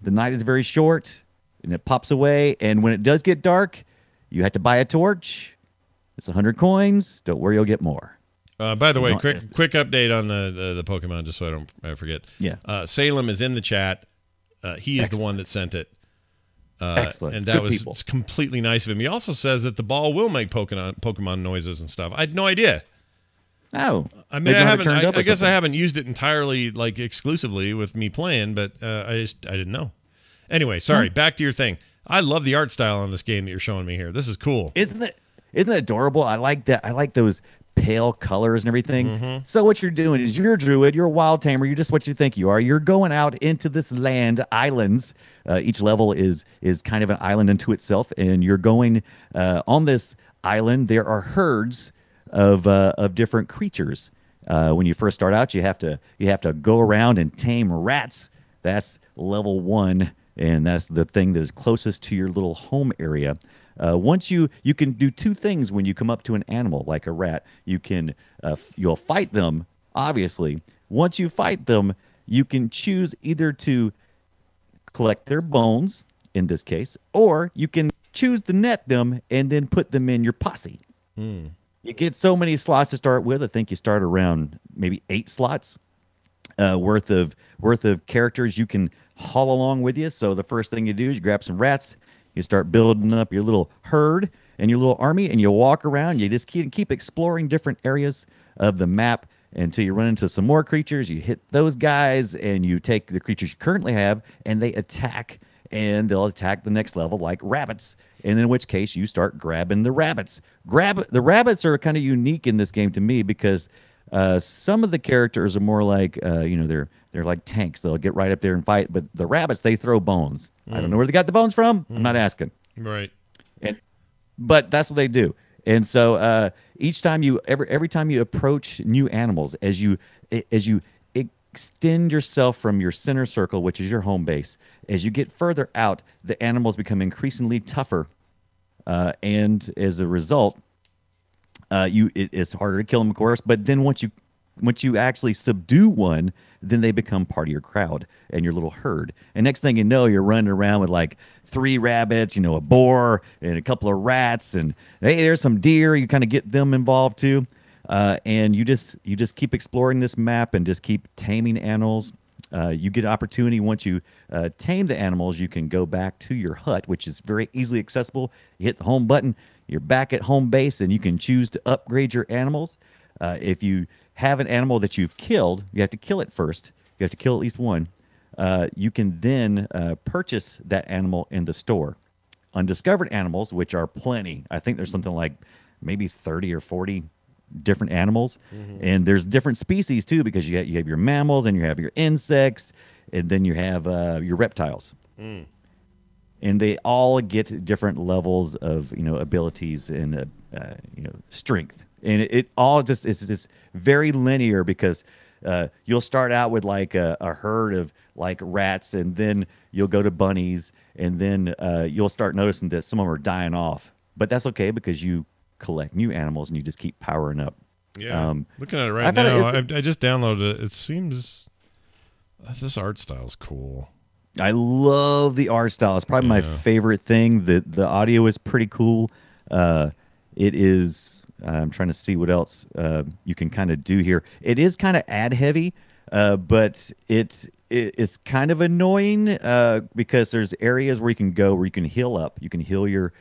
night is very short, and it pops away, and when it does get dark, you have to buy a torch. It's 100 coins. Don't worry, you'll get more. By the way, quick update on the Pokemon, just so I forget. Yeah. Salem is in the chat. He is the one that sent it. Excellent. And that was completely nice of him. He also says that the ball will make Pokemon noises and stuff. I had no idea. Oh, I mean, I guess I haven't used it entirely, like exclusively with me playing, but I didn't know. Anyway, sorry. Back to your thing. I love the art style on this game that you're showing me here. This is cool. Isn't it adorable? I like that. I like those pale colors and everything. So what you're doing is you're a druid, you're a wild tamer, you're just what you think you are. You're going out into this land, islands. Each level is kind of an island unto itself, and you're going on this island. There are herds of different creatures. When you first start out, you have to go around and tame rats. That's level 1, and that's the thing that is closest to your little home area. Once you can do 2 things when you come up to an animal like a rat. You'll fight them, obviously. Once you fight them, you can choose either to collect their bones, in this case, or you can choose to net them and then put them in your posse. You get so many slots to start with. I think you start around maybe 8 slots worth of characters you can haul along with you. So the first thing you do is you grab some rats. You start building up your little herd and your little army, and you walk around. You just keep exploring different areas of the map until you run into some more creatures. You hit those guys, and you take the creatures you currently have, and they attack and they'll attack the next level like rabbits. And in which case you start grabbing the rabbits. The rabbits are kind of unique in this game to me because some of the characters are more like they're like tanks. They'll get right up there and fight. But the rabbits, they throw bones. I don't know where they got the bones from. I'm not asking. Right. But that's what they do. And so each time every time you approach new animals, as you extend yourself from your center circle, which is your home base, as you get further out, the animals become increasingly tougher, and as a result, it's harder to kill them, of course. But then once you actually subdue one, then they become part of your crowd and your little herd. And next thing you know, you're running around with like 3 rabbits, a boar and a couple of rats, and hey, there's some deer. You kind of get them involved too, and you just keep exploring this map and just keep taming animals. You get an opportunity once you tame the animals, you can go back to your hut, which is very easily accessible. You hit the home button, you're back at home base, and you can choose to upgrade your animals. If you have an animal that you've killed, you have to kill it first. You have to kill at least one. You can then purchase that animal in the store. Undiscovered animals, which are plenty. I think there's something like maybe 30 or 40 different animals. And there's different species too, because you have your mammals and you have your insects, and then you have your reptiles. And they all get different levels of abilities and strength. And it all just is just very linear because you'll start out with like a herd of like rats, and then you'll go to bunnies, and then you'll start noticing that some of them are dying off. But that's okay because you collect new animals and you just keep powering up. Yeah, looking at it right now, I just downloaded it. It seems this art style is cool. I love the art style. It's probably my favorite thing. The audio is pretty cool. It is. I'm trying to see what else you can kind of do here. It is kind of ad heavy, but it's kind of annoying because there's areas where you can go where you can heal up. You can heal your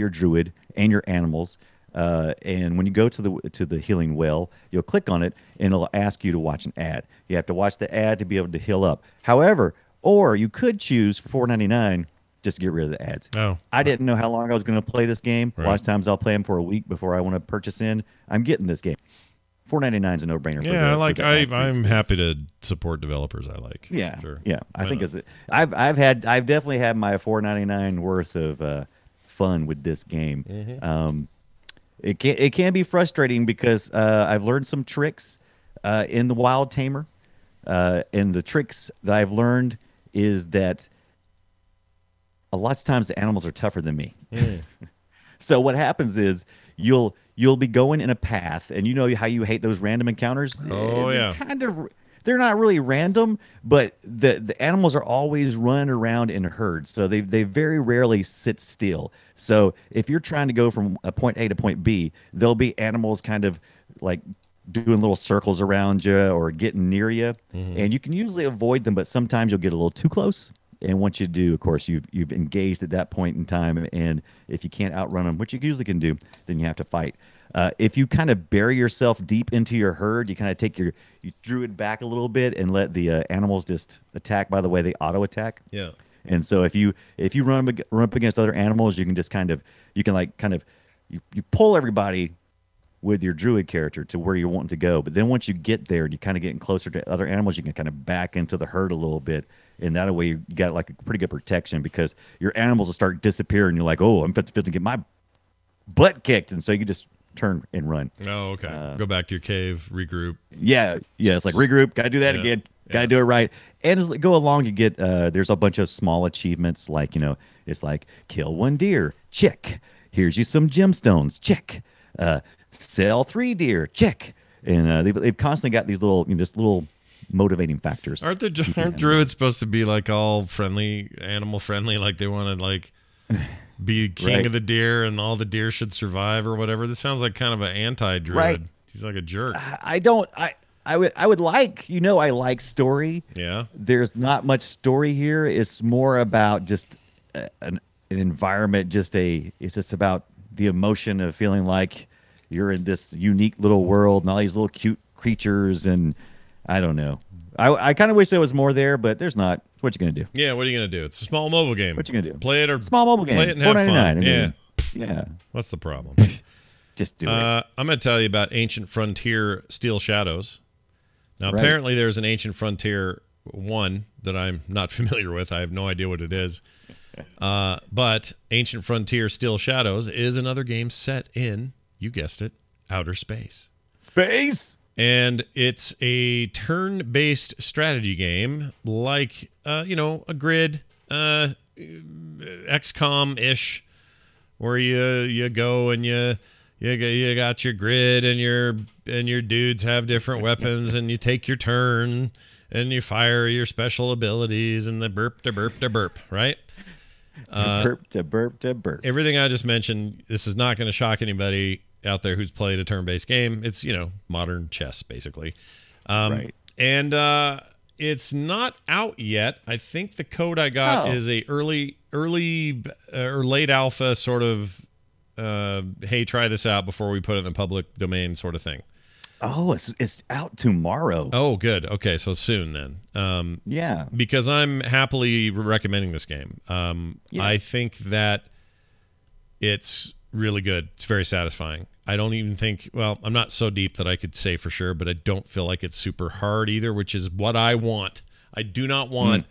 druid and your animals. And when you go to the healing well, you'll click on it and it'll ask you to watch an ad. You have to watch the ad to be able to heal up. However, or you could choose for $4.99 just to get rid of the ads. Oh, I didn't know how long I was going to play this game. Right. A lot of times I'll play them for a week before I want to purchase in. I'm getting this game. $4.99 is a no-brainer. Yeah, I'm happy to support developers I like. Yeah, sure. Yeah. I think I've definitely had my $4.99 worth of fun with this game. It can be frustrating because I've learned some tricks in the Wild Tamer, and the tricks that I've learned is that a lot of times the animals are tougher than me. So what happens is you'll be going in a path, and you know how you hate those random encounters. They're not really random, but the animals are always running around in herds, so they very rarely sit still. So if you're trying to go from a point A to point B, there'll be animals kind of like doing little circles around you or getting near you, and you can usually avoid them, but sometimes you'll get a little too close. And once you do, of course, you've engaged at that point in time, and if you can't outrun them, which you usually can do, then you have to fight. If you kind of bury yourself deep into your herd, you kind of take you druid back a little bit and let the animals just attack. By the way, they auto attack. Yeah. And so if you run up against other animals, you can just you pull everybody with your druid character to where you're wanting to go. But then once you get there and you're kind of getting closer to other animals, you can kind of back into the herd a little bit. And that way you got like a pretty good protection because your animals will start disappearing. You're like, oh, I'm fit to get my butt kicked. And so you can just turn and run. Oh, okay. Go back to your cave, regroup. Yeah. It's like regroup. Got to do that again. Got to do it right. And as you go along, you get there's a bunch of small achievements like, it's like kill 1 deer. Check. Here's you some gemstones. Check. Sell 3 deer. Check. And they've constantly got these little, just little motivating factors. Aren't druids supposed to be like all friendly, animal friendly, like they want to like be king of the deer and all the deer should survive or whatever? This sounds like kind of an anti-druid. Right. He's like a jerk. I would like, I like story. Yeah. There's not much story here. It's more about just an environment, it's just about the emotion of feeling like you're in this unique little world and all these little cute creatures, and I don't know. I kind of wish there was more there, but there's not. What you gonna do? Yeah, what are you gonna do? It's a small mobile game. What you gonna do? Play it or Small mobile game. Play it and have fun. $4.99. Yeah. Yeah. What's the problem? Just do it. I'm going to tell you about Ancient Frontier Steel Shadows. Now, Right. apparently there's an Ancient Frontier 1 that I'm not familiar with. I have no idea what it is. But Ancient Frontier Steel Shadows is another game set in, you guessed it, outer space. Space. And it's a turn-based strategy game like, a grid, XCOM-ish, where you go and you got your grid and your dudes have different weapons and you take your turn and you fire your special abilities and the burp to burp to burp, right? Burp to burp to burp. Everything I just mentioned, this is not going to shock anybody out there who's played a turn-based game. It's, modern chess, basically. Right. And it's not out yet. I think the code I got is a early or late alpha sort of, hey, try this out before we put it in the public domain sort of thing. Oh, it's out tomorrow. Oh, good. Okay, so soon then. Yeah. Because I'm happily recommending this game. Yeah. I think that it's really good. It's very satisfying. I don't even think, well, I'm not so deep that I could say for sure, but I don't feel like it's super hard either, which is what I want. I do not want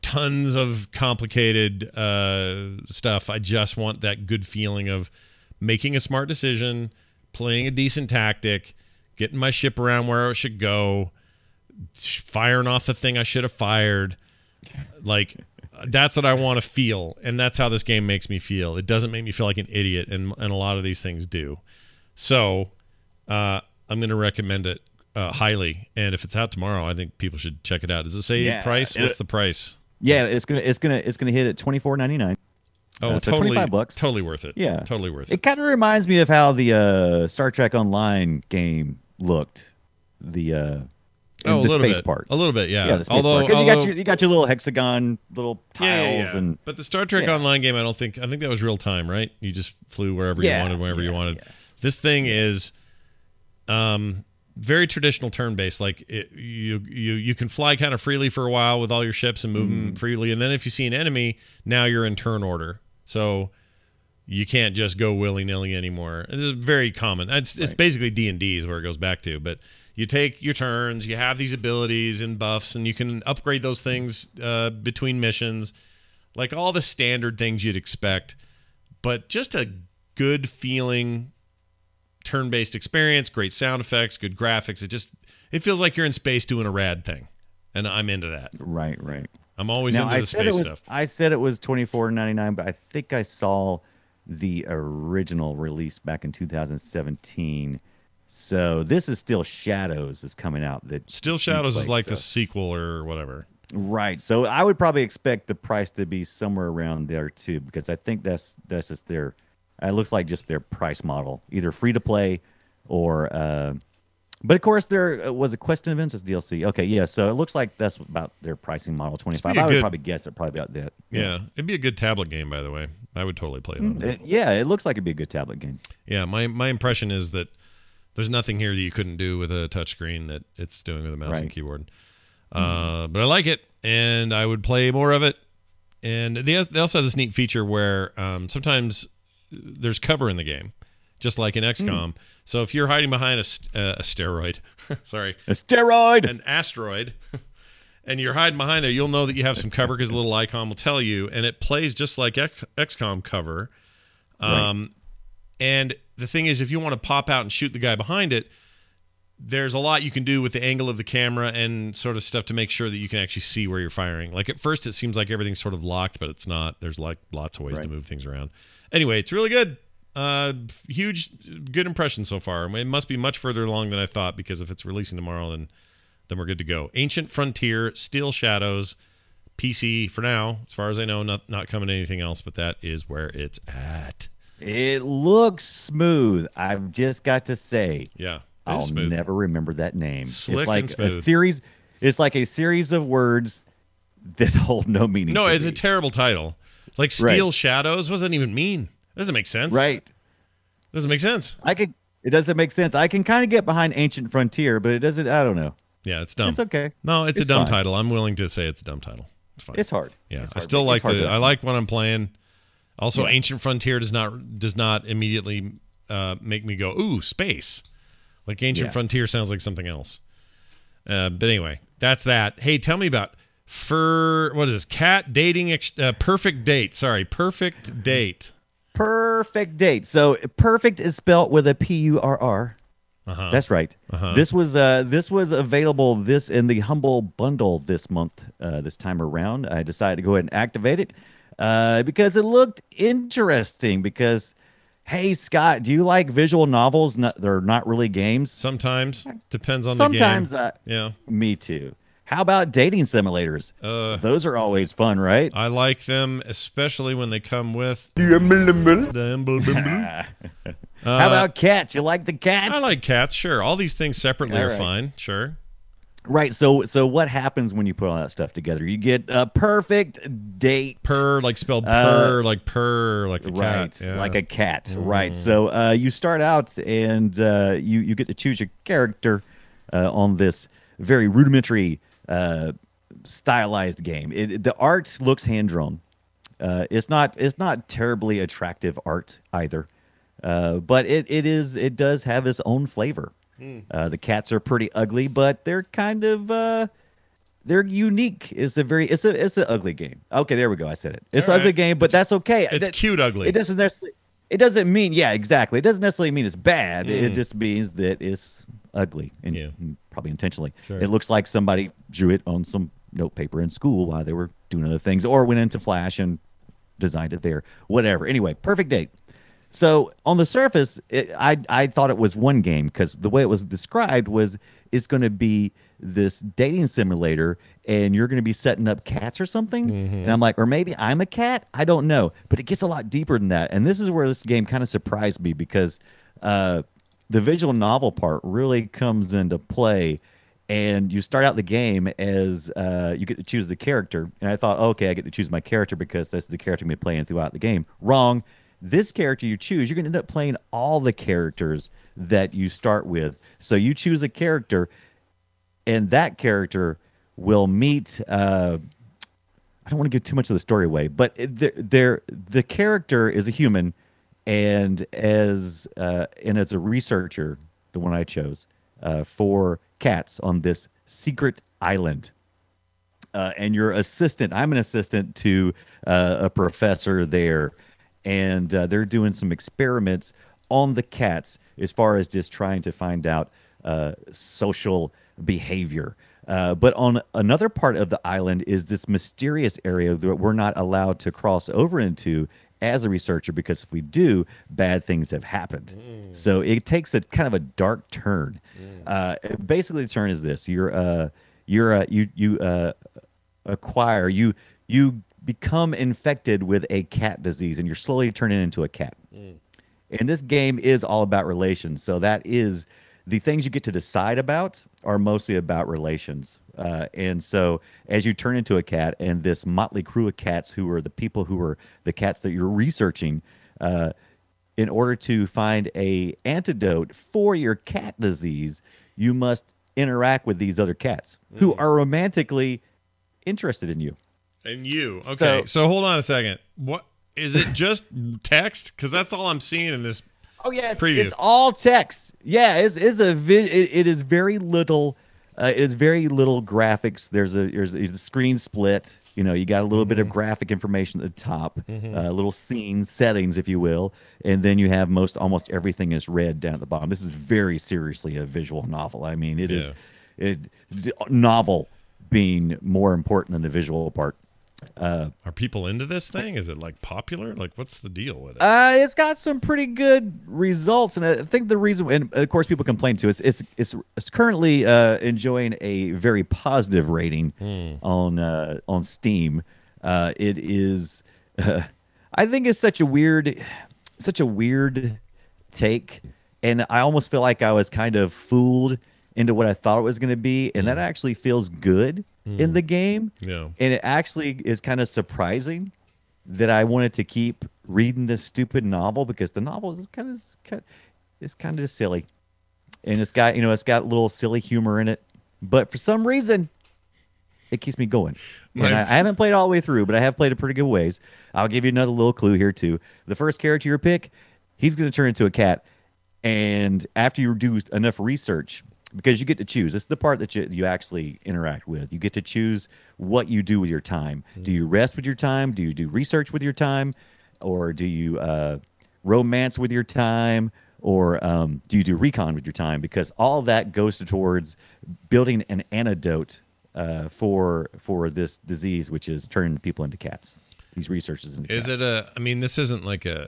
tons of complicated stuff. I just want that good feeling of making a smart decision, playing a decent tactic, getting my ship around where it should go, firing off the thing I should have fired. Like, that's what I want to feel, and that's how this game makes me feel. It doesn't make me feel like an idiot, and a lot of these things do. So I'm going to recommend it highly, and if it's out tomorrow, I think people should check it out. Does it say price? What's the price? Yeah, it's gonna hit at $24.99. Oh, so totally, $25. totally worth it. Yeah, totally worth it. It kind of reminds me of how the Star Trek Online game looked. The a little space bit. part. A little bit, yeah. Yeah, the space part. 'Cause you got your little hexagon little tiles and. But the Star Trek Online game, I think that was real time, right? You just flew wherever you wanted, whenever you wanted. Yeah. This thing is very traditional turn-based. Like you can fly kind of freely for a while with all your ships and move them freely, and then if you see an enemy, now you're in turn order. So you can't just go willy-nilly anymore. This is very common. It's basically D&D is where it goes back to, but you take your turns, you have these abilities and buffs, and you can upgrade those things between missions, like all the standard things you'd expect, but just a good feeling turn-based experience, great sound effects, good graphics. It feels like you're in space doing a rad thing, and I'm into that. Right. I'm always into the space stuff. I said it was $24.99, but I think I saw the original release back in 2017. So this is Still Shadows is coming out. That Still Shadows is like the sequel or whatever. Right. So I would probably expect the price to be somewhere around there too, because I think that's just their. It looks like just their price model, either free to play or. But of course, there was a Quest and Events as DLC. Okay, yeah. So it looks like that's about their pricing model, 25. I would probably guess it probably about that. Yeah, it'd be a good tablet game, by the way. I would totally play it on that. Yeah, it looks like it'd be a good tablet game. Yeah, my impression is that there's nothing here that you couldn't do with a touchscreen that it's doing with a mouse and keyboard. But I like it, and I would play more of it. And they also have this neat feature where sometimes there's cover in the game, just like in XCOM. So if you're hiding behind a steroid, sorry, an asteroid, and you're hiding behind there, you'll know that you have some cover because a little icon will tell you, and it plays just like XCOM cover. And the thing is, if you want to pop out and shoot the guy behind it, there's a lot you can do with the angle of the camera and sort of stuff to make sure that you can actually see where you're firing. Like at first, it seems like everything's sort of locked, but it's not. There's like lots of ways to move things around. Anyway, it's really good. Huge, good impression so far. It must be much further along than I thought, because if it's releasing tomorrow, then we're good to go. Ancient Frontier, Steel Shadows, PC for now, as far as I know. Not coming to anything else, but that is where it's at. It looks smooth. I've just got to say. Yeah. I'll never remember that name. Slick it's like and smooth. a series. It's like a series of words that hold no meaning. No, to it's me. a terrible title. Like Steel Shadows. What does that even mean? It doesn't make sense. Right. Doesn't make sense. It doesn't make sense. I can kind of get behind Ancient Frontier, but it doesn't. I don't know. Yeah, it's dumb. It's okay. No, it's a dumb fine. title. I'm willing to say it's a dumb title. It's fine. It's hard. Yeah, It's I hard. still It's like hard I like what I'm playing. Also, Yeah. Ancient Frontier does not immediately make me go, ooh, space. Like Ancient Yeah. Frontier sounds like something else. But anyway, that's that. Hey, tell me about what is this? Cat dating perfect date. Sorry, perfect date. Perfect date. So perfect is spelled with a P-U-R-R. That's right. This was available in the Humble Bundle this month, this time around. I decided to go ahead and activate it because it looked interesting. Because, hey, Scott, do you like visual novels? They're not really games. Sometimes depends on Sometimes, the game. Yeah, me too. How about dating simulators? Those are always fun, right? I like them, especially when they come with How about cats? You like the cats? I like cats, sure. All these things separately are right. fine, sure. Right. So what happens when you put all that stuff together? You get a perfect date. Purr, like spelled purr, like a Right, cat. Yeah. like a cat. Right. So you start out and you get to choose your character on this very rudimentary stylized game. The art looks hand drawn. It's not terribly attractive art either, but it does have its own flavor. The cats are pretty ugly, but they're kind of they're unique. It's an ugly game. Okay, there we go. I said it. It's an ugly game, but that's okay. It's cute ugly. It doesn't mean, yeah, exactly. It doesn't necessarily mean it's bad. It just means that it's ugly, and probably intentionally. Sure. It looks like somebody drew it on some notepaper in school while they were doing other things, or went into Flash and designed it there. Whatever. Anyway, perfect date. So on the surface, I thought it was one game because the way it was described was it's going to be this dating simulator and you're going to be setting up cats or something. And I'm like, or maybe I'm a cat. I don't know. But it gets a lot deeper than that. And this is where this game kind of surprised me because the visual novel part really comes into play. And you start out the game as you get to choose the character. And I thought, okay, I get to choose my character because that's the character I'm going to be playing throughout the game. Wrong. This character you choose, you're going to end up playing all the characters that you start with. So you choose a character, and that character will meet. I don't want to give too much of the story away, but the character is a human, and as a researcher, the one I chose for cats on this secret island. And your assistant, I'm an assistant to a professor there. And they're doing some experiments on the cats as far as just trying to find out social behavior. But on another part of the island is this mysterious area that we're not allowed to cross over into as a researcher because if we do, bad things have happened. So it takes a kind of a dark turn. Basically, the turn is this: you become infected with a cat disease and you're slowly turning into a cat. And this game is all about relations. So that is the things you get to decide about are mostly about relations. And so as you turn into a cat and this motley crew of cats who are the people who are the cats that you're researching, in order to find a antidote for your cat disease, you must interact with these other cats who are romantically interested in you. And you. Okay. So hold on a second. What is it just text? Because that's all I'm seeing in this preview. It's all text. Yeah, it is very little it is very little graphics. There's a screen split. You know, you got a little bit of graphic information at the top, little scene settings, if you will, and then you have almost everything is red down at the bottom. This is very seriously a visual novel. I mean, novel being more important than the visual part. Are people into this thing? Is it like popular? Like, what's the deal with it? It's got some pretty good results, and I think the reason, and of course, people complain too. It's currently enjoying a very positive rating on Steam. It is, I think, it's such a weird take, and I almost feel like I was kind of fooled into what I thought it was going to be, and that actually feels good in the game. Yeah. And it actually is kind of surprising that I wanted to keep reading this stupid novel because the novel is kind of silly, and it's got little silly humor in it. But for some reason, it keeps me going. My- And I haven't played all the way through, but I have played a pretty good ways. I'll give you another little clue here too. The first character you pick, he's going to turn into a cat, and after you do enough research, because you get to choose. It's the part that you actually interact with. You get to choose what you do with your time. Do you rest with your time? Do you do research with your time? Or do you romance with your time? Or do you do recon with your time? Because all of that goes towards building an antidote for this disease, which is turning people into cats. These researchers into Is cats. it a? I mean, this isn't like a.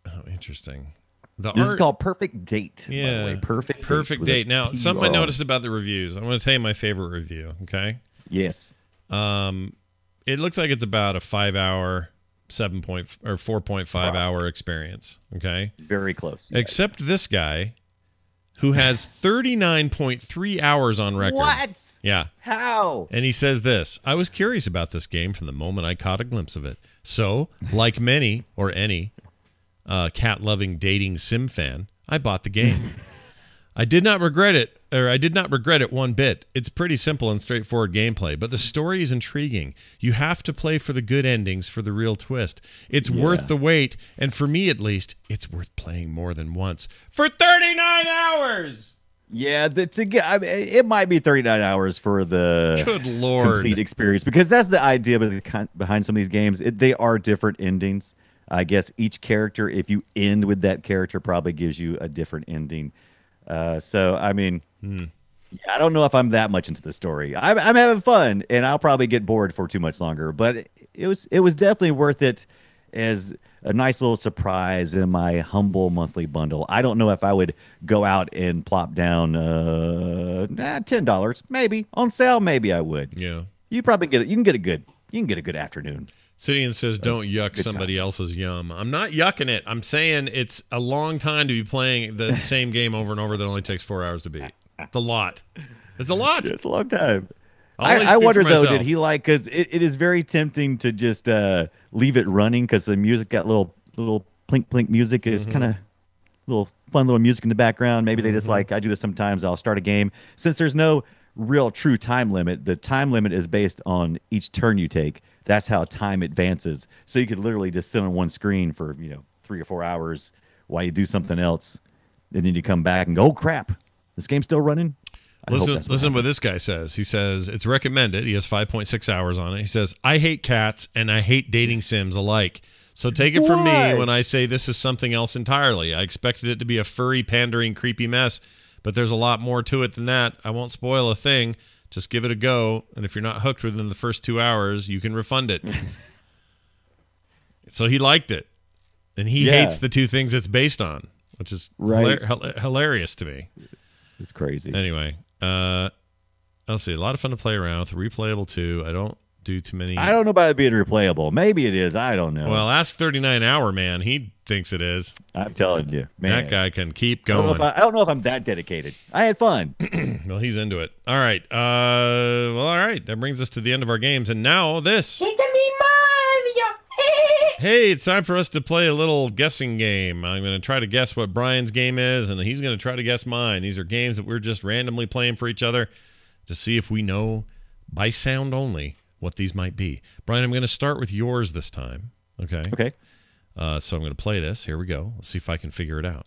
Oh, interesting. The This is art, called Perfect Date. By yeah, the way. Perfect perfect Date. date. Now, With a something I P-R. noticed about the reviews. I want to tell you my favorite review. Okay. Yes. It looks like it's about a 5-hour, 4.5 hour experience. Okay. Very close. Except this guy, who has 39.3 hours on record. What? Yeah. How? And he says this: I was curious about this game from the moment I caught a glimpse of it. So, like many or any cat-loving dating sim fan, I bought the game. I did not regret it one bit. It's pretty simple and straightforward gameplay, but the story is intriguing. You have to play for the good endings for the real twist. It's worth the wait, and for me at least, it's worth playing more than once. For 39 hours! Yeah, I mean, it might be 39 hours for the Good Lord. complete experience, because that's the idea behind some of these games. They are different endings. I guess each character, if you end with that character, probably gives you a different ending. So, I mean, I don't know if I'm that much into the story. I'm having fun, and I'll probably get bored for too much longer. But it was definitely worth it as a nice little surprise in my humble monthly bundle. I don't know if I would go out and plop down $10 maybe on sale. Maybe I would. Yeah. You probably get it. You can get a good afternoon. Sidian says, don't yuck somebody else's yum. I'm not yucking it. I'm saying it's a long time to be playing the same game over and over that only takes 4 hours to beat. It's a lot. It's a lot. It's a long time. I'll only I speak wonder for though, myself. did he like? Because it is very tempting to just leave it running because the music got little plink plink music is kind of little fun little music in the background. Maybe they just like, I do this sometimes. I'll start a game since there's no real true time limit. The time limit is based on each turn you take. That's how time advances. So you could literally just sit on one screen for 3 or 4 hours while you do something else, and then you come back and go, oh crap, this game's still running. Listen what this guy says. He says it's recommended. He has 5.6 hours on it. He says, I hate cats and I hate dating sims alike. So take it from me Why? when I say this is something else entirely. I expected it to be a furry, pandering, creepy mess, but there's a lot more to it than that. I won't spoil a thing. Just give it a go, and if you're not hooked within the first 2 hours, you can refund it. So he liked it, and he hates the two things it's based on, which is hilarious to me. It's crazy. Anyway, let's see. A lot of fun to play around with. Replayable too. I don't do too many. I don't know about it being replayable. Maybe it is. I don't know. Well, ask 39 Hour Man. He thinks it is. I'm telling you, man. That guy can keep I don't know going. I don't know if I'm that dedicated. I had fun. Well, he's into it. All right. All right. That brings us to the end of our games, and now this. It's a me Mario. Hey, it's time for us to play a little guessing game. I'm going to try to guess what Brian's game is, and he's going to try to guess mine. These are games that we're just randomly playing for each other to see if we know by sound only what these might be. Brian, I'm going to start with yours this time. Okay. Okay. So I'm going to play this. Here we go. Let's see if I can figure it out.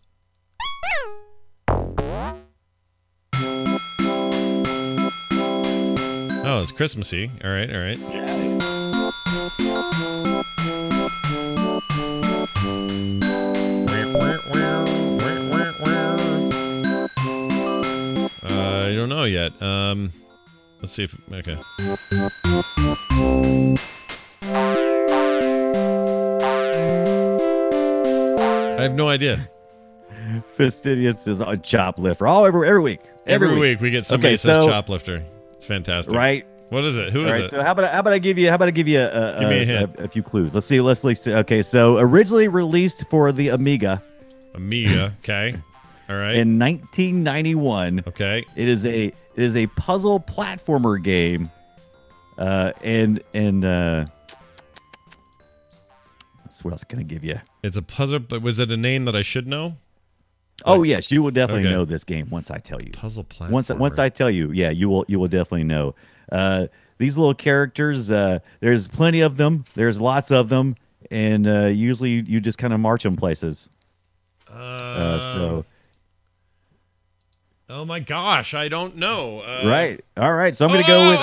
Oh, it's Christmassy. All right. All right. I don't know yet. Let's see if... Okay. I have no idea. Fastidious is a choplifter. Oh, every week. Every week we get somebody Okay, who says so- choplifter. It's fantastic. Right. What is it? Who All is right. it? So how about I give you Give me a hint. a few clues. Let's see. Let's see. Okay. So originally released for the Amiga Amiga. Okay. All right. in 1991. Okay. It is a puzzle platformer game. What else can I give you? It's a puzzle, but was it a name that I should know? Oh yes, you will definitely Okay. know this game once I tell you. Puzzle platformer. Once I tell you, yeah, you will definitely know. These little characters, there's plenty of them. There's lots of them, and usually you just kind of march them places. So. Oh my gosh, I don't know. Right. All right. So I'm going to go with.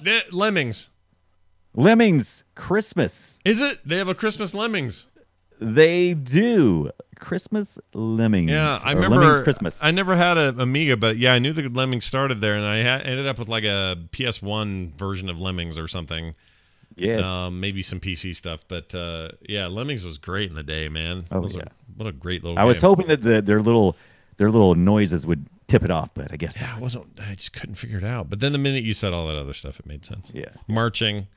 Wait. Lemmings. Lemmings. Christmas. Is it? They have a Christmas Lemmings. They do. Christmas Lemmings. Yeah, I Or remember. Lemmings Christmas. I never had a Amiga, but yeah, I knew the Lemmings started there, and I ended up with like a PS1 version of Lemmings or something. Yes. Maybe some PC stuff, but yeah, Lemmings was great in the day, man. Oh, yeah. What a great little. I was game. hoping that their little noises would tip it off, but I guess Yeah, I just couldn't figure it out. But then the minute you said all that other stuff, it made sense. Yeah. Marching.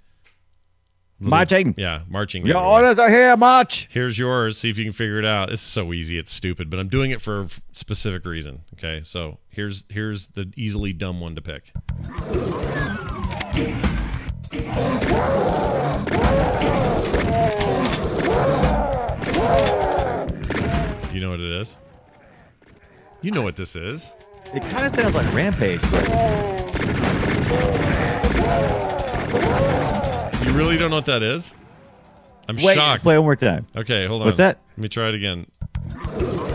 Marching. Yeah, marching. Your everywhere. orders are here, march. Here's yours. See if you can figure it out. It's so easy. It's stupid, but I'm doing it for a specific reason. Okay, so here's the easily dumb one to pick. Do you know what it is? You know what this is. It kind of sounds like Rampage. You really don't know what that is? I'm Wait, shocked. play one more time. Okay, hold on. What's that? Let me try it again. God,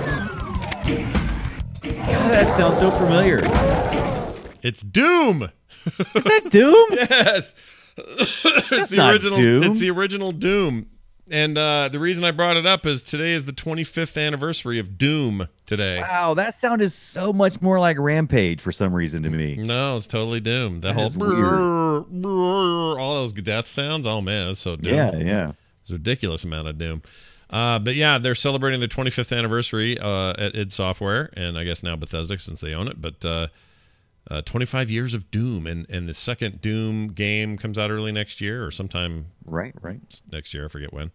that sounds so familiar. It's Doom. Is that Doom? Yes. It's the not original. Doom. It's the original Doom. And the reason I brought it up is today is the 25th anniversary of Doom today. Wow, that sounded so much more like Rampage for some reason to me. No, it's totally Doom. That That whole is weird. all those death sounds. Oh man, that's so Doom. Yeah. It's a ridiculous amount of Doom. But yeah, they're celebrating their 25th anniversary at id Software, and I guess now Bethesda since they own it. But 25 years of Doom, and the second Doom game comes out early next year or sometime Right. next year. I forget when.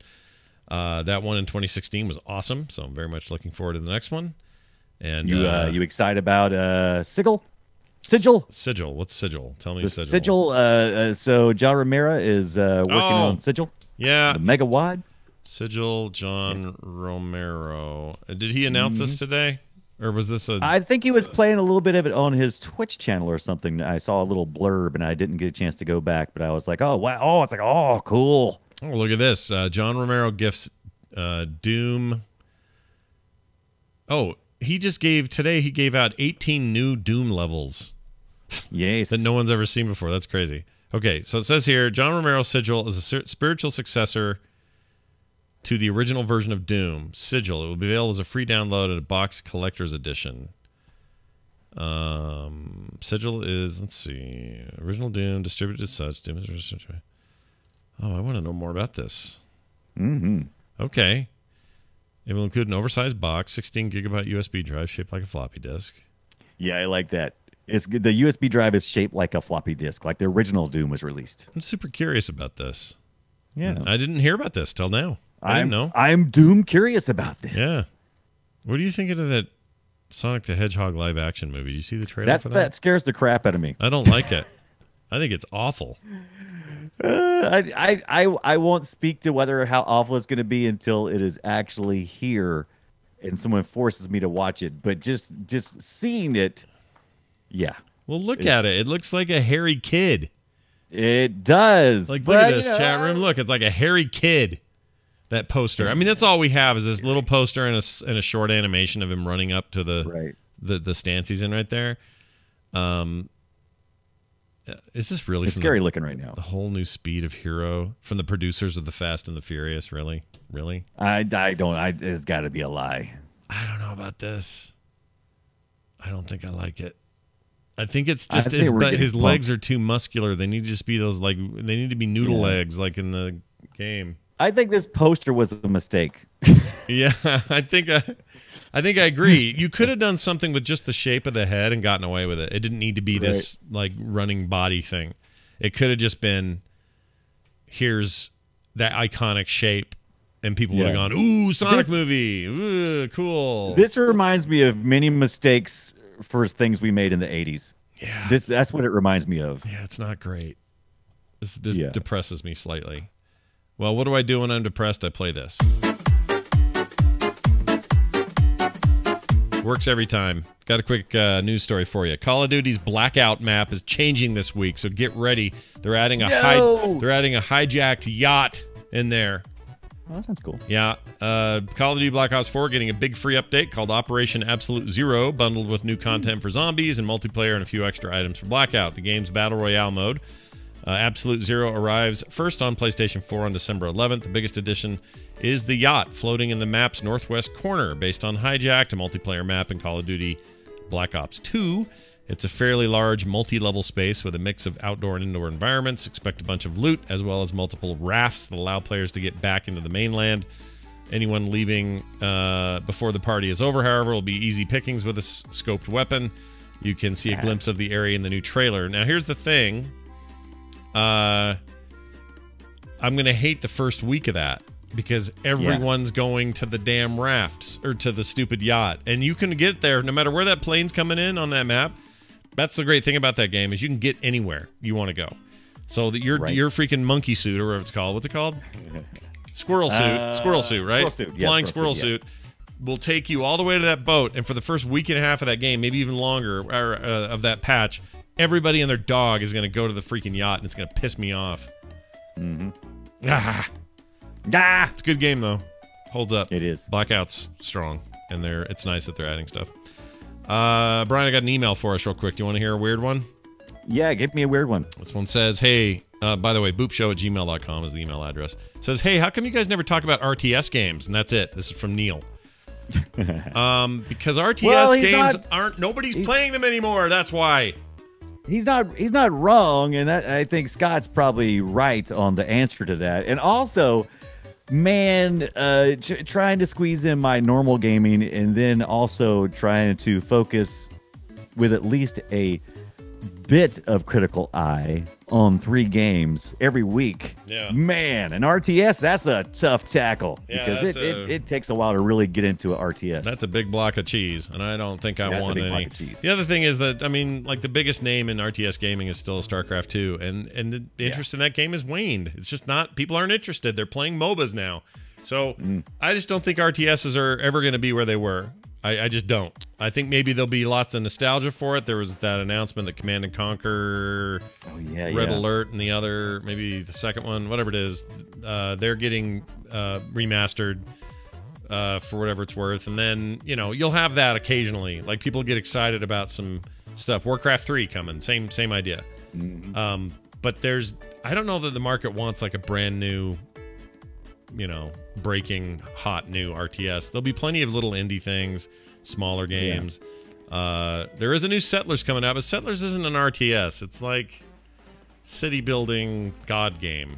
That one in 2016 was awesome, so I'm very much looking forward to the next one. And You excited about Sigil? Sigil? Sigil. What's Sigil? Tell me The Sigil. Sigil. So John Romero is working on Sigil, Yeah, the Mega Wad. Sigil John Romero. Did he announce this today? Or was this a... I think he was playing a little bit of it on his Twitch channel or something. I saw a little blurb, and I didn't get a chance to go back, but I was like, oh, wow. Oh, it's like, oh, cool. Oh, look at this. John Romero gifts Doom. Oh, he gave out 18 new Doom levels Yes. that no one's ever seen before. That's crazy. Okay, so it says here, John Romero's Sigil is a spiritual successor to the original version of Doom, Sigil. It will be available as a free download at a box collector's edition. Sigil is, let's see, original Doom, distributed as such. Doom is... Oh, I want to know more about this. Mm-hmm. Okay. It will include an oversized box, 16 gigabyte USB drive shaped like a floppy disk. Yeah, I like that. It's good. The USB drive is shaped like a floppy disk, like the original Doom was released. I'm super curious about this. Yeah. I didn't hear about this till now. I didn't know. I'm Doom curious about this. Yeah. What do you think of that Sonic the Hedgehog live action movie? Did you see the trailer for that? That scares the crap out of me. I don't like it. I think it's awful. I won't speak to whether how awful it's going to be until it is actually here and someone forces me to watch it. But just seeing it, yeah. Well, look at it. It looks like a hairy kid. It does. Like, look at this chat room. Look, it's like a hairy kid. That poster. I mean, that's all we have is this little poster and a short animation of him running up to the stance he's in right there. Is this really? It's scary looking right now. The whole new speed of Hero from the producers of the Fast and the Furious. Really? I don't. It's got to be a lie. I don't know about this. I don't think I like it. I think it's just his legs are too muscular. They need to just be those they need to be noodle legs like in the game. I think this poster was a mistake. Yeah, I think I agree. You could have done something with just the shape of the head and gotten away with it. It didn't need to be this like running body thing. It could have just been, here's that iconic shape, and people would have gone, "Ooh, Sonic movie, ooh, cool." This reminds me of many mistakes for things we made in the '80s. Yeah, that's what it reminds me of. Yeah, it's not great. This depresses me slightly. Well, what do I do when I'm depressed? I play this. Works every time. Got a quick news story for you. Call of Duty's Blackout map is changing this week, so get ready. They're adding a hijacked yacht in there. Oh, that sounds cool. Yeah. Call of Duty Black Ops 4 getting a big free update called Operation Absolute Zero, bundled with new content for zombies and multiplayer and a few extra items for Blackout. The game's Battle Royale mode, Absolute Zero, arrives first on PlayStation 4 on December 11th. The biggest addition is the yacht floating in the map's northwest corner, based on Hijacked, a multiplayer map in Call of Duty Black Ops 2. It's a fairly large multi-level space with a mix of outdoor and indoor environments. Expect a bunch of loot, as well as multiple rafts that allow players to get back into the mainland. Anyone leaving before the party is over, however, will be easy pickings with a scoped weapon. You can see a glimpse of the area in the new trailer. Now, here's the thing. I'm going to hate the first week of that, because everyone's going to the damn rafts, or to the stupid yacht. And you can get there no matter where that plane's coming in on that map. That's the great thing about that game, is you can get anywhere you want to go. So that your freaking monkey suit, or whatever it's called. What's it called? Squirrel suit. Squirrel suit, right? Squirrel suit. Yeah, Flying squirrel suit will take you all the way to that boat. And for the first week and a half of that game, maybe even longer, or, of that patch, everybody and their dog is going to go to the freaking yacht, and it's going to piss me off. It's a good game, though. Holds up. It is. Blackout's strong, and it's nice that they're adding stuff. Brian, I got an email for us real quick. Do you want to hear a weird one? Yeah, give me a weird one. This one says, hey, by the way, boopshow@gmail.com is the email address. It says, hey, how come you guys never talk about RTS games? And that's it. This is from Neil. Because RTS games nobody's playing them anymore. That's why. He's not wrong, and I think Scott's probably right on the answer to that. And also, man, trying to squeeze in my normal gaming, and then also trying to focus with at least a bit of critical eye on 3 games every week. Yeah. Man, an RTS, that's a tough tackle. Yeah, because it takes a while to really get into an RTS. That's a big block of cheese, and I don't think I want any. The other thing is that, I mean, like, the biggest name in RTS gaming is still StarCraft 2, and the interest in that game has waned. It's just not, people aren't interested. They're playing MOBAs now. So I just don't think RTSs are ever going to be where they were. I just don't. I think maybe there'll be lots of nostalgia for it. There was that announcement that Command & Conquer, Red Alert, and the other, maybe the second one, whatever it is, they're getting remastered for whatever it's worth. And then, you know, you'll have that occasionally. Like, people get excited about some stuff. Warcraft 3 coming, same idea. But I don't know that the market wants like a brand new, you know, breaking hot new RTS. There'll be plenty of little indie things, smaller games. There is a new Settlers coming out, but Settlers isn't an RTS. It's like city building god game.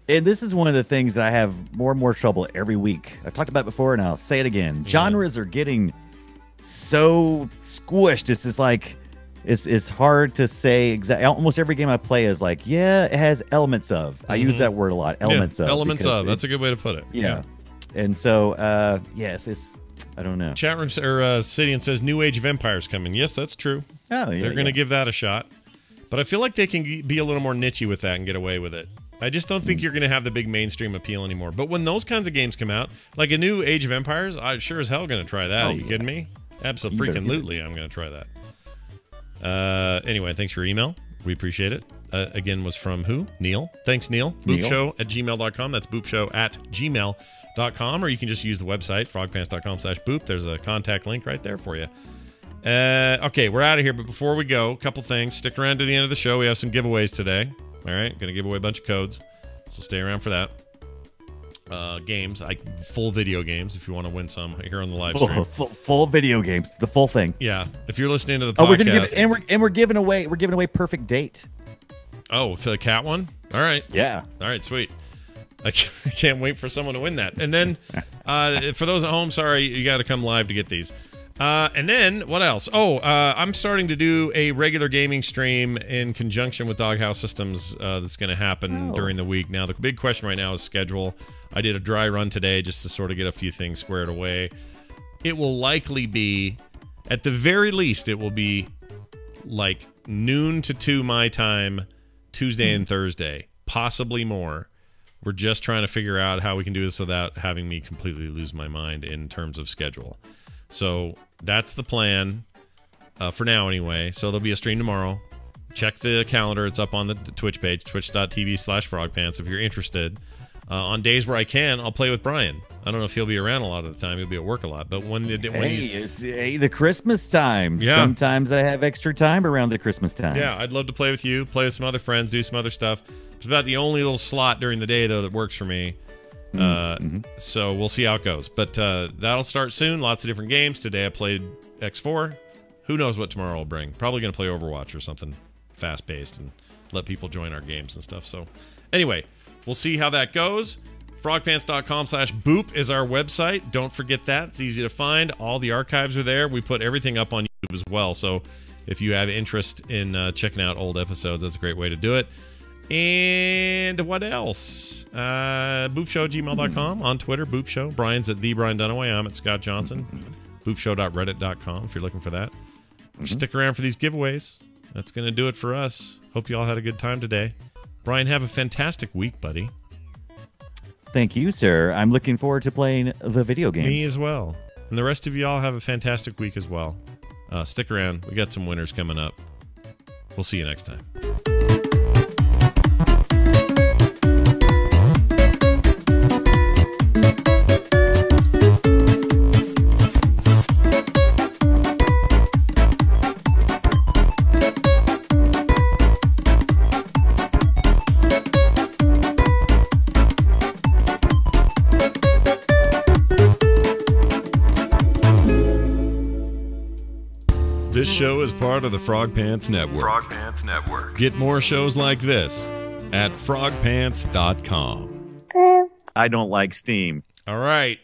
And this is one of the things that I have more and more trouble every week. I've talked about it before, and I'll say it again. Genres are getting so squished. It's just like, it's hard to say exactly. Almost every game I play is like, yeah, it has elements of. I use that word a lot. Elements of. Elements of. That's a good way to put it. Yeah. And so, yes, I don't know. Chat room, or Sidian says, New Age of Empires coming. Yes, that's true. Oh, yeah. They're going to give that a shot. But I feel like they can be a little more niche-y with that and get away with it. I just don't think you're going to have the big mainstream appeal anymore. But when those kinds of games come out, like a new Age of Empires, I'm sure as hell going to try that. Are you kidding me? Absolutely, I'm going to try that. Anyway, thanks for your email. We appreciate it. Again, was from who? Neil. Thanks, Neil. Boopshow@gmail.com. That's boopshow@gmail.com. Or you can just use the website, frogpants.com/boop. There's a contact link right there for you. Okay, we're out of here. But before we go, a couple things. Stick around to the end of the show. We have some giveaways today. All right, going to give away a bunch of codes. So stay around for that. Games, full video games, if you want to win some here on the live stream. Full video games, the full thing. Yeah, if you're listening to the podcast, we're giving away Perfect Date. Oh, the cat one. All right. Yeah. All right. Sweet. I can't wait for someone to win that. And then, for those at home, sorry, you got to come live to get these. And then, what else? Oh, I'm starting to do a regular gaming stream in conjunction with Doghouse Systems that's going to happen during the week. Now, the big question right now is schedule. I did a dry run today just to sort of get a few things squared away. It will likely be, at the very least, it will be like noon to 2 my time, Tuesday and Thursday, possibly more. We're just trying to figure out how we can do this without having me completely lose my mind in terms of schedule. So that's the plan for now anyway. So there'll be a stream tomorrow. Check the calendar. It's up on the Twitch page, twitch.tv/frogpants if you're interested. On days where I can, I'll play with Brian. I don't know if he'll be around a lot of the time. He'll be at work a lot. But when he's... It's the Christmas time. Yeah. Sometimes I have extra time around the Christmas time. Yeah, I'd love to play with you, play with some other friends, do some other stuff. It's about the only little slot during the day, though, that works for me. So we'll see how it goes. But that'll start soon. Lots of different games. Today I played X4. Who knows what tomorrow will bring. Probably going to play Overwatch or something fast-paced and let people join our games and stuff. So anyway, we'll see how that goes. Frogpants.com/boop is our website. Don't forget that. It's easy to find. All the archives are there. We put everything up on YouTube as well. So if you have interest in checking out old episodes, that's a great way to do it. And what else? Boopshow@gmail.com. On Twitter, Boop Show. Brian's at the Brian Dunaway. I'm at Scott Johnson. Boopshow.reddit.com if you're looking for that. Stick around for these giveaways. That's going to do it for us. Hope you all had a good time today. Brian, have a fantastic week, buddy. Thank you, sir. I'm looking forward to playing the video games. Me as well. And the rest of you all have a fantastic week as well. Stick around. We got some winners coming up. We'll see you next time. This show is part of the Frog Pants Network. Frog Pants Network. Get more shows like this at frogpants.com. I don't like Steam. All right.